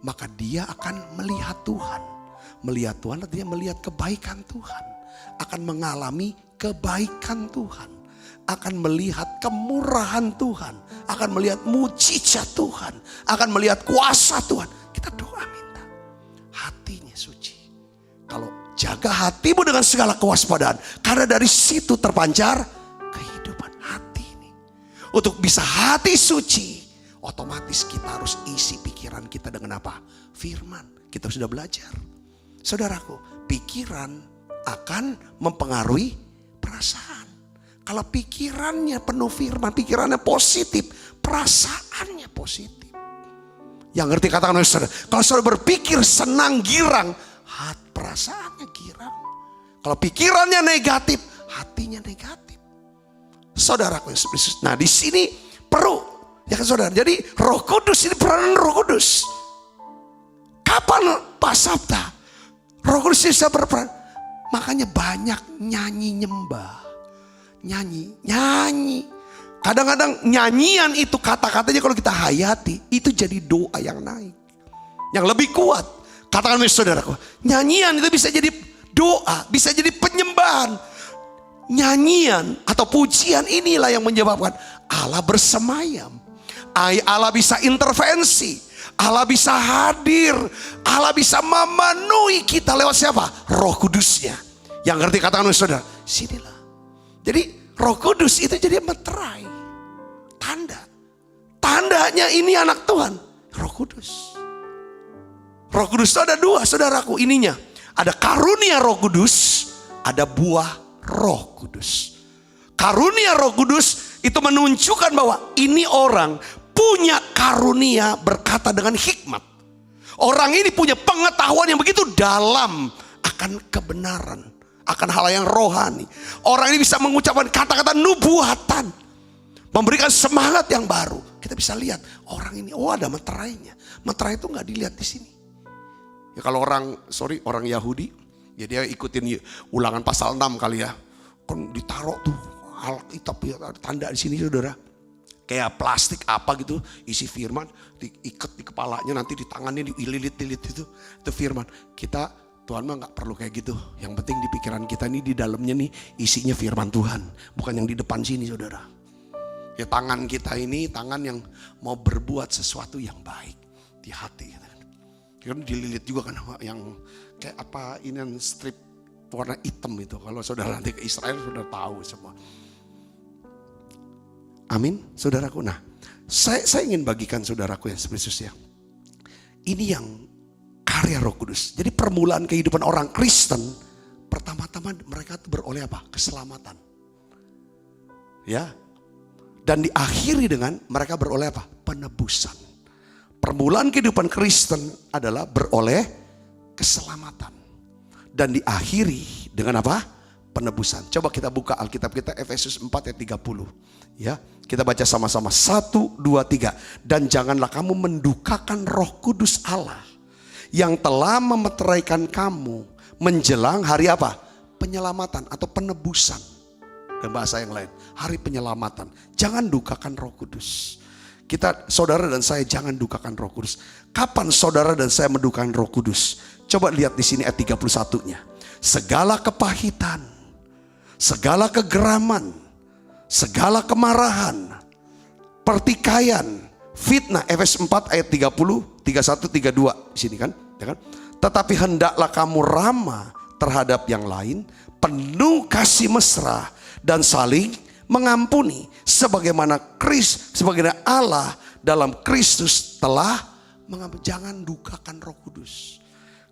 Maka dia akan melihat Tuhan. Melihat Tuhan artinya melihat kebaikan Tuhan. Akan mengalami kebaikan Tuhan. Akan melihat kemurahan Tuhan. Akan melihat mujizat Tuhan. Akan melihat kuasa Tuhan. Kita doa minta hatinya suci. Kalau jaga hatimu dengan segala kewaspadaan. Karena dari situ terpancar kehidupan hati ini. Untuk bisa hati suci, otomatis kita harus isi pikiran kita dengan apa? Firman. Kita sudah belajar. Saudaraku, pikiran akan mempengaruhi perasaan. Kalau pikirannya penuh firman, pikirannya positif, perasaannya positif. Yang ngerti katakan saudara, kalau saudara berpikir senang, girang, perasaannya girang. Kalau pikirannya negatif, hatinya negatif. Saudaraku, nah di sini perlu. Ya kan saudara, jadi Roh Kudus ini peranan Roh Kudus. Kapan Pak Sabta Roh Kudus bisa berperan? Makanya banyak nyanyi nyembah. Nyanyi. Kadang-kadang nyanyian itu kata-katanya kalau kita hayati, itu jadi doa yang naik. Yang lebih kuat. Katakan saudaraku, nyanyian itu bisa jadi doa, bisa jadi penyembahan. Nyanyian atau pujian inilah yang menyebabkan Allah bersemayam. Allah bisa intervensi, Allah bisa hadir, Allah bisa memenuhi kita lewat siapa? Roh Kudusnya. Yang ngerti katakan saudara, sinilah. Jadi Roh Kudus itu jadi meterai. Tandanya ini anak Tuhan, Roh Kudus. Roh Kudus itu ada dua saudaraku ininya. Ada karunia Roh Kudus, ada buah Roh Kudus. Karunia Roh Kudus itu menunjukkan bahwa ini orang punya karunia berkata dengan hikmat. Orang ini punya pengetahuan yang begitu dalam akan kebenaran, akan hal yang rohani. Orang ini bisa mengucapkan kata-kata nubuatan, memberikan semangat yang baru. Kita bisa lihat orang ini, oh ada meterainya. Meterai itu nggak dilihat di sini. Ya kalau orang Yahudi, ya dia ikutin Ulangan pasal 6 kali ya. Kan ditaruh tuh Alkitab ya, tanda di sini saudara. Kayak plastik apa gitu, isi firman, diikat di kepalanya, nanti di tangannya dililit-lilit itu firman. Tuhan mah nggak perlu kayak gitu. Yang penting di pikiran kita nih, di dalamnya nih isinya firman Tuhan, bukan yang di depan sini saudara. Ya tangan kita ini tangan yang mau berbuat sesuatu yang baik di hati. Kan dililit juga kan yang kayak apa ini yang strip warna hitam itu. Kalau saudara nanti ke Israel sudah tahu semua. Amin, saudaraku. Nah, saya ingin bagikan saudaraku yang spesius ya. Ini yang karya Roh Kudus. Jadi permulaan kehidupan orang Kristen, pertama-tama mereka tuh beroleh apa? Keselamatan. Ya. Dan diakhiri dengan mereka beroleh apa? Penebusan. Permulaan kehidupan Kristen adalah beroleh keselamatan. Dan diakhiri dengan apa? Penebusan. Coba kita buka Alkitab kita Efesus 4 ayat 30. Ya, kita baca sama-sama. 1, 2, 3. Dan janganlah kamu mendukakan Roh Kudus Allah yang telah memeteraikan kamu menjelang hari apa? Penyelamatan atau penebusan. Dan bahasa yang lain, hari penyelamatan. Jangan dukakan Roh Kudus. Saudara dan saya jangan dukakan Roh Kudus. Kapan saudara dan saya mendukakan Roh Kudus? Coba lihat di sini ayat 31-nya. Segala kepahitan, segala kegeraman, segala kemarahan, pertikaian, fitnah. Efesus 4 ayat 30, 31, 32 di sini kan, ya kan? Tetapi hendaklah kamu ramah terhadap yang lain, penuh kasih mesra dan saling mengampuni sebagaimana Allah dalam Kristus telah mengampuni. Jangan dukakan Roh Kudus.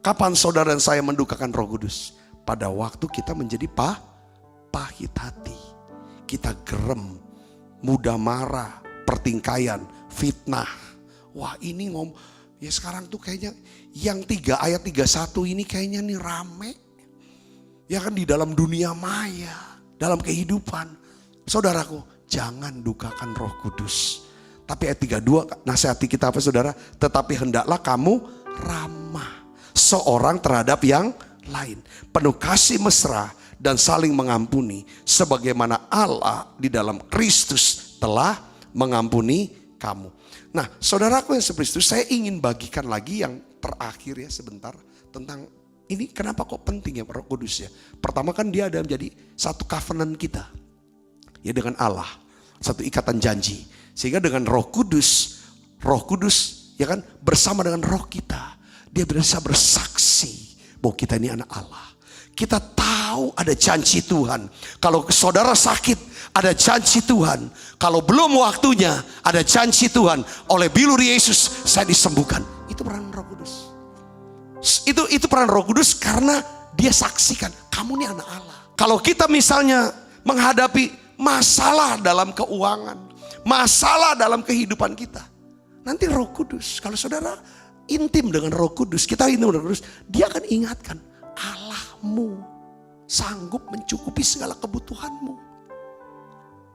Kapan saudara dan saya mendukakan Roh Kudus? Pada waktu kita menjadi pahit hati, kita gerem, mudah marah, pertingkaian, fitnah. Wah ini ya sekarang tuh kayaknya yang ayat 31 ini kayaknya nih rame. Ya kan di dalam dunia maya, dalam kehidupan. Saudaraku, jangan dukakan Roh Kudus. Tapi ayat 32 nasihati kita apa saudara? Tetapi hendaklah kamu ramah seorang terhadap yang lain, penuh kasih mesra dan saling mengampuni sebagaimana Allah di dalam Kristus telah mengampuni kamu. Nah, saudaraku yang seperti itu, saya ingin bagikan lagi yang terakhir ya sebentar tentang ini kenapa kok penting ya Roh Kudus ya. Pertama kan dia ada menjadi satu covenant kita ya dengan Allah, satu ikatan janji. Sehingga dengan Roh Kudus ya kan bersama dengan roh kita, dia bisa bersaksi bahwa kita ini anak Allah. Kita tahu ada janji Tuhan. Kalau saudara sakit, ada janji Tuhan. Kalau belum waktunya, ada janji Tuhan. Oleh bilur Yesus, saya disembuhkan. Itu peran Roh Kudus. Itu peran Roh Kudus karena dia saksikan, kamu ini anak Allah. Kalau kita misalnya menghadapi masalah dalam keuangan, masalah dalam kehidupan kita, nanti Roh Kudus, kalau saudara intim dengan Roh Kudus, kita intim dengan Roh Kudus, dia akan ingatkan, Allahmu sanggup mencukupi segala kebutuhanmu.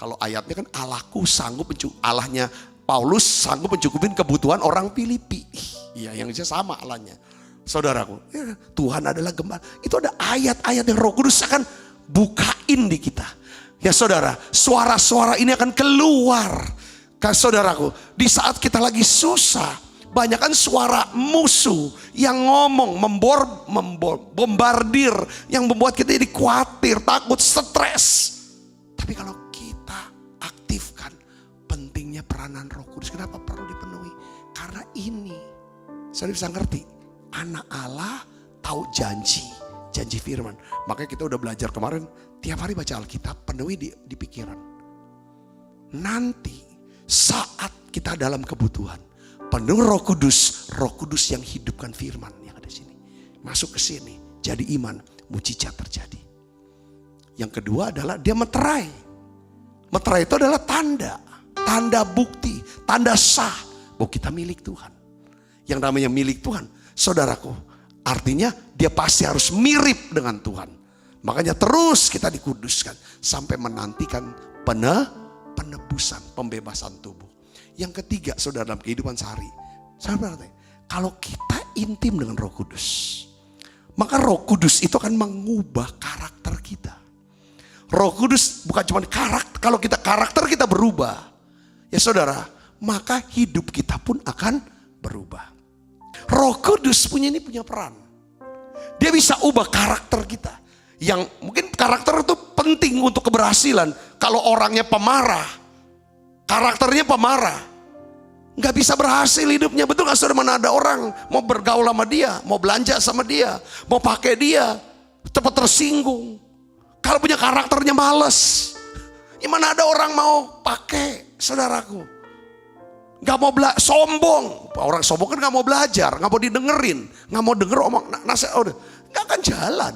Kalau ayatnya kan Allahku sanggup mencukupi, Allahnya Paulus sanggup mencukupi kebutuhan orang Filipi. Iya, yang sama Allahnya. Saudaraku, ya, Tuhan adalah gembala. Itu ada ayat-ayat yang Roh Kudus akan bukain di kita. Ya saudara, suara-suara ini akan keluar. Saudaraku, di saat kita lagi susah, banyak kan suara musuh yang ngomong, bombardir, yang membuat kita jadi khawatir, takut, stres. Tapi kalau kita aktifkan pentingnya peranan Roh Kudus, kenapa perlu dipenuhi? Karena ini, saudara bisa ngerti, anak Allah tahu janji firman. Makanya kita udah belajar kemarin, tiap hari baca Alkitab, penuhi di pikiran. Nanti saat kita dalam kebutuhan, penuh Roh Kudus yang hidupkan firman yang ada di sini. Masuk ke sini, jadi iman, mujizat terjadi. Yang kedua adalah dia meterai. Meterai itu adalah tanda bukti, Tanda sah bahwa kita milik Tuhan. Yang namanya milik Tuhan, saudaraku, artinya dia pasti harus mirip dengan Tuhan. Makanya terus kita dikuduskan sampai menantikan penebusan, pembebasan tubuh. Yang ketiga, saudara, dalam kehidupan sehari, saudara, kalau kita intim dengan Roh Kudus, maka Roh Kudus itu akan mengubah karakter kita. Roh Kudus bukan cuma karakter, kalau karakter kita berubah, ya saudara, maka hidup kita pun akan berubah. Roh Kudus punya peran. Dia bisa ubah karakter kita. Yang mungkin karakter itu penting untuk keberhasilan. Kalau orangnya pemarah, karakternya pemarah, nggak bisa berhasil hidupnya. Betul nggak saudara? Mana ada orang mau bergaul sama dia, mau belanja sama dia, mau pakai dia, cepat tersinggung. Kalau punya karakternya males, mana ada orang mau pakai, saudaraku. Gak mau sombong. Orang sombong kan gak mau belajar, gak mau didengerin, gak mau denger omong nasihat, gak akan jalan.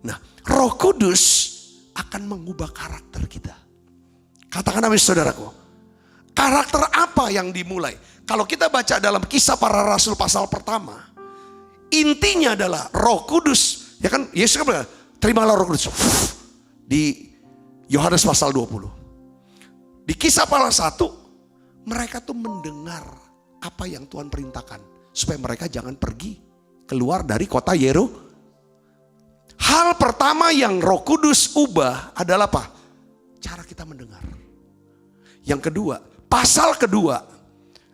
Nah, Roh Kudus akan mengubah karakter kita. Katakan amin, saudaraku. Karakter apa yang dimulai? Kalau kita baca dalam Kisah Para Rasul pasal pertama, intinya adalah Roh Kudus. Ya kan, Yesus kan bilang, terimalah Roh Kudus. Di Yohanes pasal 20. Di Kisah Para 1, mereka tuh mendengar apa yang Tuhan perintahkan. Supaya mereka jangan pergi keluar dari kota Yerusalem. Hal pertama yang Roh Kudus ubah adalah apa? Cara kita mendengar. Yang kedua, pasal kedua,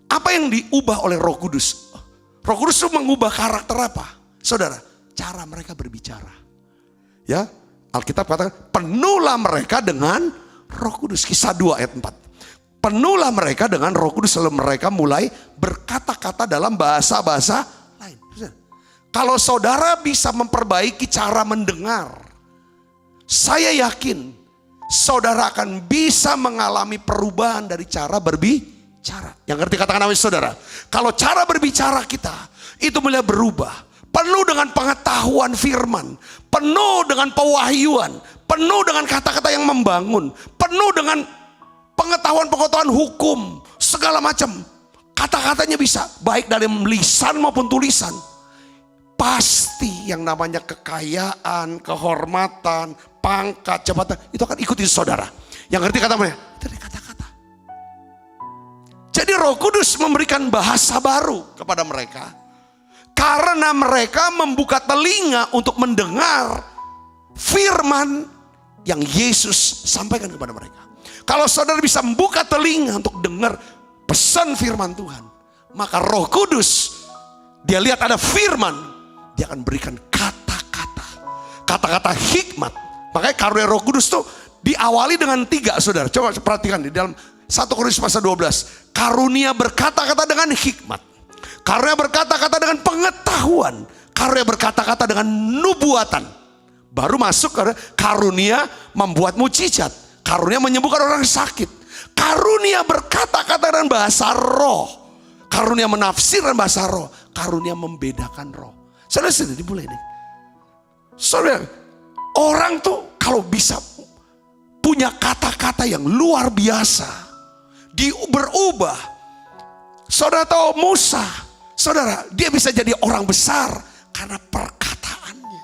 apa yang diubah oleh Roh Kudus? Roh Kudus itu mengubah karakter apa? Saudara, cara mereka berbicara. Ya, Alkitab katakan, penuhlah mereka dengan Roh Kudus. Kisah 2 ayat 4. Penuhlah mereka dengan Roh Kudus, lalu mereka mulai berkata-kata dalam bahasa-bahasa lain. Kalau saudara bisa memperbaiki cara mendengar, saya yakin saudara akan bisa mengalami perubahan dari cara berbicara. Yang ngerti katakan amin, saudara. Kalau cara berbicara kita itu mulai berubah, penuh dengan pengetahuan firman, penuh dengan pewahyuan, penuh dengan kata-kata yang membangun, penuh dengan pengetahuan hukum, segala macam. Kata-katanya bisa baik dari lisan maupun tulisan. Pasti yang namanya kekayaan, kehormatan, pangkat, jabatan, itu akan ikuti saudara. Yang ngerti kata-katanya? Dari kata-kata. Jadi Roh Kudus memberikan bahasa baru kepada mereka. Karena mereka membuka telinga untuk mendengar firman yang Yesus sampaikan kepada mereka. Kalau saudara bisa membuka telinga untuk dengar pesan firman Tuhan, maka Roh Kudus, dia lihat ada firman, dia akan berikan kata-kata hikmat. Makanya karunia Roh Kudus tuh diawali dengan 3, saudara. Coba perhatikan di dalam 1 Korintus pasal 12. Karunia berkata-kata dengan hikmat, karunia berkata-kata dengan pengetahuan, karunia berkata-kata dengan nubuatan. Baru masuk karunia membuat mujizat, karunia menyembuhkan orang sakit, karunia berkata-kata dengan bahasa roh, karunia menafsirkan bahasa roh, karunia membedakan roh. Saudara, dimulai nih. Saudara, orang tuh kalau bisa punya kata-kata yang luar biasa, berubah. Saudara tahu Musa, saudara, dia bisa jadi orang besar karena perkataannya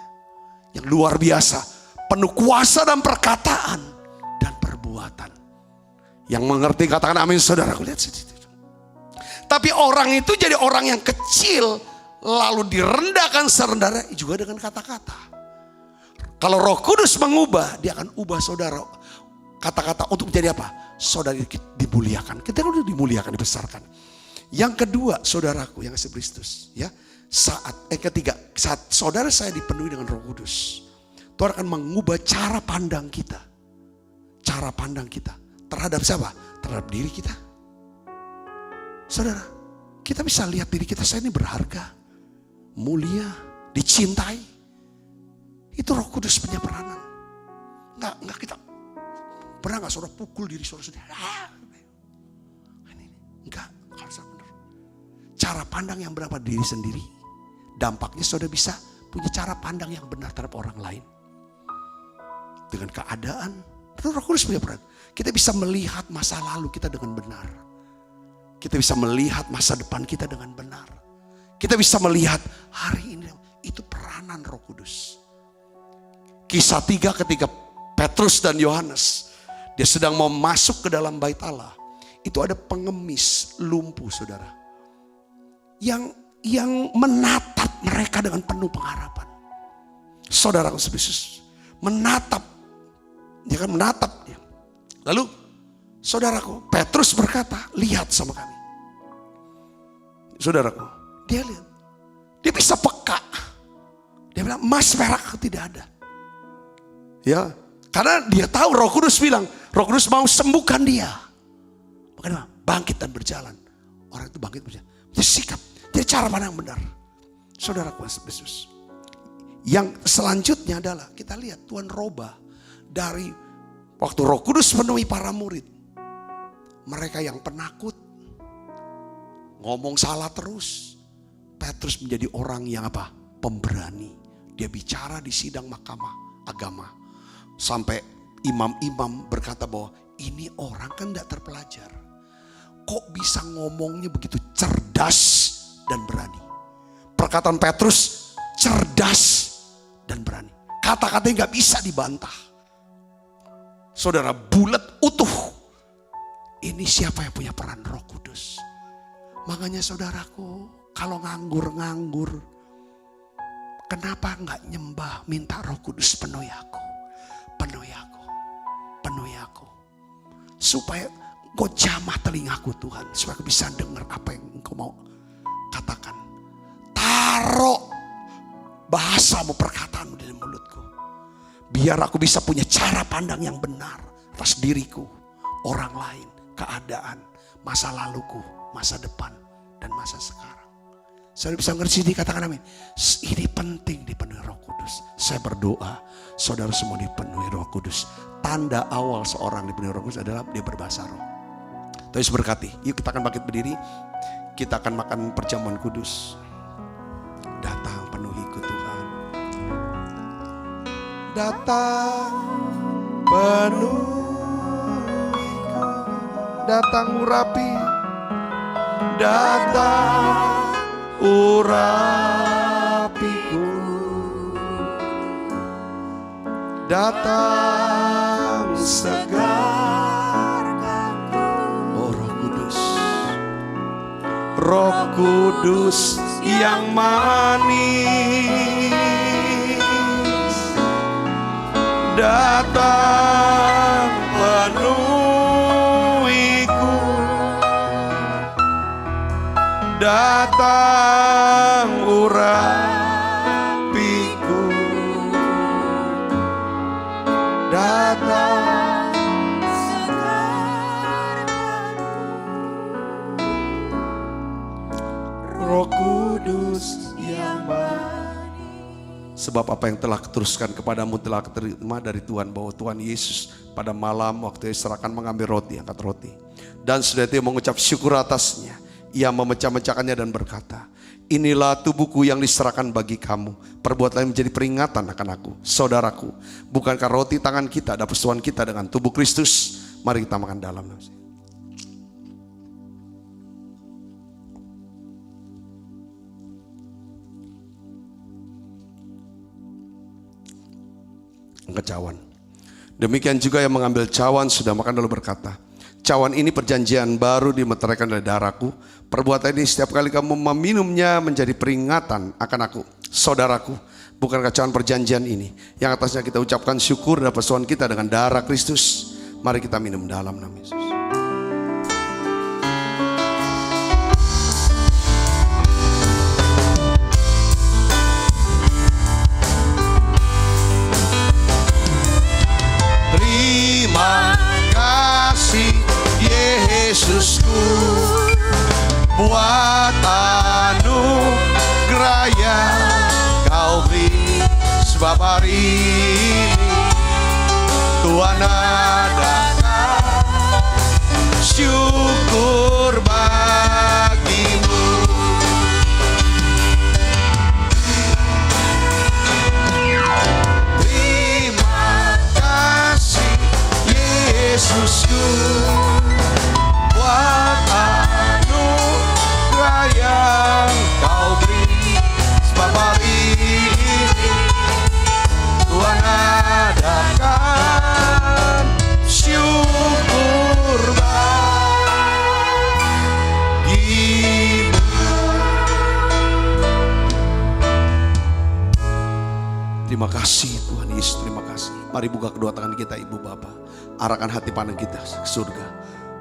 yang luar biasa, penuh kuasa dan perkataan dan perbuatan. Yang mengerti katakan amin, saudara. Aku lihat situ. Tapi orang itu jadi orang yang kecil, lalu direndahkan serendahnya juga dengan kata-kata. Kalau Roh Kudus mengubah, dia akan ubah saudara kata-kata untuk menjadi apa? Saudara dimuliakan. Kita udah dimuliakan, dibesarkan. Yang kedua, saudaraku yang Yesus Kristus, ya. Ketiga, saat saudara saya dipenuhi dengan Roh Kudus, Tuhan akan mengubah cara pandang kita. Cara pandang kita terhadap siapa? Terhadap diri kita. Saudara, kita bisa lihat diri kita, saya ini berharga, mulia, dicintai. Itu Roh Kudus punya peranan. Enggak kita pernah enggak saudara pukul diri saudara sendiri? Enggak, harus benar. Cara pandang yang benar pada diri sendiri, dampaknya saudara bisa punya cara pandang yang benar terhadap orang lain. Dengan keadaan, Roh Kudus punya peran. Kita bisa melihat masa lalu kita dengan benar. kita bisa melihat masa depan kita dengan benar. Kita bisa melihat hari ini, itu peranan Roh Kudus. Kisah 3 ketika Petrus dan Yohanes, dia sedang mau masuk ke dalam bait Allah. Itu ada pengemis lumpuh, saudara. Yang menatap mereka dengan penuh pengharapan. Saudara Yesus menatap, dia kan menatap dia. Lalu saudaraku, Petrus berkata, lihat sama kami. Saudaraku, dia lihat. Dia bisa peka. Dia bilang, emas perak tidak ada. Ya, karena dia tahu Roh Kudus bilang, Roh Kudus mau sembuhkan dia. Makanya bangkit dan berjalan. Orang itu bangkit berjalan. Dia sikap, dia cara pandang yang benar. Saudaraku Yesus. Yang selanjutnya adalah kita lihat Tuhan robah dari waktu Roh Kudus penuhi para murid. Mereka yang penakut, ngomong salah terus. Petrus menjadi orang yang apa? Pemberani. Dia bicara di sidang mahkamah agama. Sampai imam-imam berkata bahwa ini orang kan tidak terpelajar. Kok bisa ngomongnya begitu cerdas dan berani? Perkataan Petrus cerdas dan berani. Kata-katanya gak bisa dibantah. Saudara, bulat utuh. Ini siapa yang punya peran? Roh Kudus. Makanya saudaraku, kalau nganggur-nganggur, kenapa gak nyembah, minta Roh Kudus penuhi aku. Penuhi aku. Penuhi aku. Supaya Engkau jamah telingaku Tuhan. Supaya aku bisa dengar apa yang Engkau mau katakan. Taruh bahasamu, perkataanmu dalam mulutku. Biar aku bisa punya cara pandang yang benar atas diriku, orang lain, keadaan, masa laluku, masa depan, dan masa sekarang. Saya bisa ngerti, dikatakan amin. Ini penting dipenuhi Roh Kudus. Saya berdoa, saudara semua dipenuhi Roh Kudus. Tanda awal seorang dipenuhi Roh Kudus adalah dia berbahasa roh. Tuhan berkati. Yuk kita akan bangkit berdiri. Kita akan makan perjamuan kudus. Datang penuhiku Tuhan. Datang penuhiku. Datang urapi. Datang urapiku. Datang segarkanku. Oh Roh Kudus. Roh Kudus yang manis, datang penuhiku. Datang urapiku. Datang Roh Kudus yang manis. Sebab apa yang telah kuteruskan kepadamu telah keterima dari Tuhan, bahwa Tuhan Yesus pada malam waktu diserahkan mengambil roti, angkat roti, dan sudah itu mengucap syukur atasnya, ia memecah-mecahkannya dan berkata, inilah tubuhku yang diserahkan bagi kamu, perbuatlah menjadi peringatan akan aku. Saudaraku, bukankah roti tangan kita ada persetujuan kita dengan tubuh Kristus? Mari kita makan dalam. Angkat cawan. Demikian juga yang mengambil cawan sudah makan lalu berkata, cawan ini perjanjian baru dimeteraikan dari darahku. Perbuatan ini setiap kali kamu meminumnya menjadi peringatan akan aku. Saudaraku, bukankah cawan perjanjian ini yang atasnya kita ucapkan syukur dan persoalan kita dengan darah Kristus? Mari kita minum dalam nama Yesus. Terima kasih Yesusku buat anugerah yang kau beri, sebab hari ini Tuhan adakan syukur bagimu. Terima kasih Yesusku buat anugerah Mari buka kedua tangan kita Ibu Bapa. Arahkan hati pandang kita ke surga.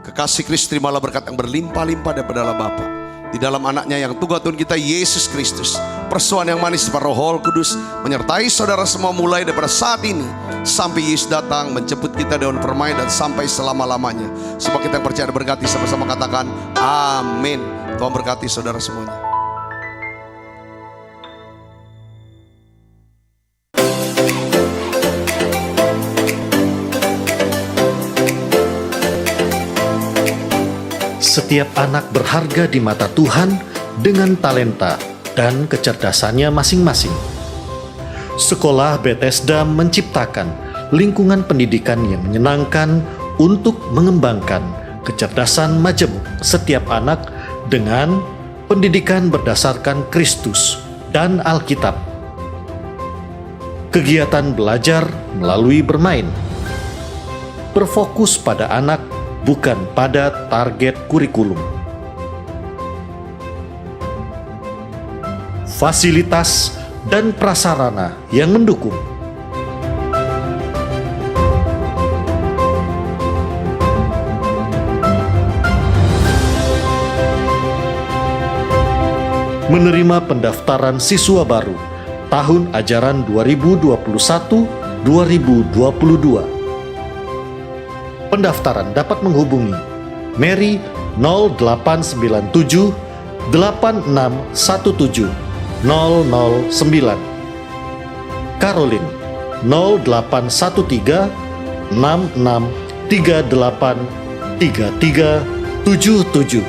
Kekasih Kristus, terimalah berkat yang berlimpah-limpah daripada Allah Bapa. Di dalam anaknya yang Tuhan Tuhan kita Yesus Kristus. Persoalan yang manis daripada Roh Kudus menyertai saudara semua mulai daripada saat ini sampai Yesus datang menjemput kita dengan permai dan sampai selama-lamanya. Sebab kita yang percaya berkati sama-sama katakan amin. Tuhan berkati saudara semuanya. Setiap anak berharga di mata Tuhan dengan talenta dan kecerdasannya masing-masing. Sekolah Bethesda menciptakan lingkungan pendidikan yang menyenangkan untuk mengembangkan kecerdasan majemuk setiap anak dengan pendidikan berdasarkan Kristus dan Alkitab. Kegiatan belajar melalui bermain berfokus pada anak, bukan pada target kurikulum. Fasilitas dan prasarana yang mendukung. Menerima pendaftaran siswa baru tahun ajaran 2021-2022. Pendaftaran dapat menghubungi Mary 0897 8617 009, Caroline 0813 6638 3377.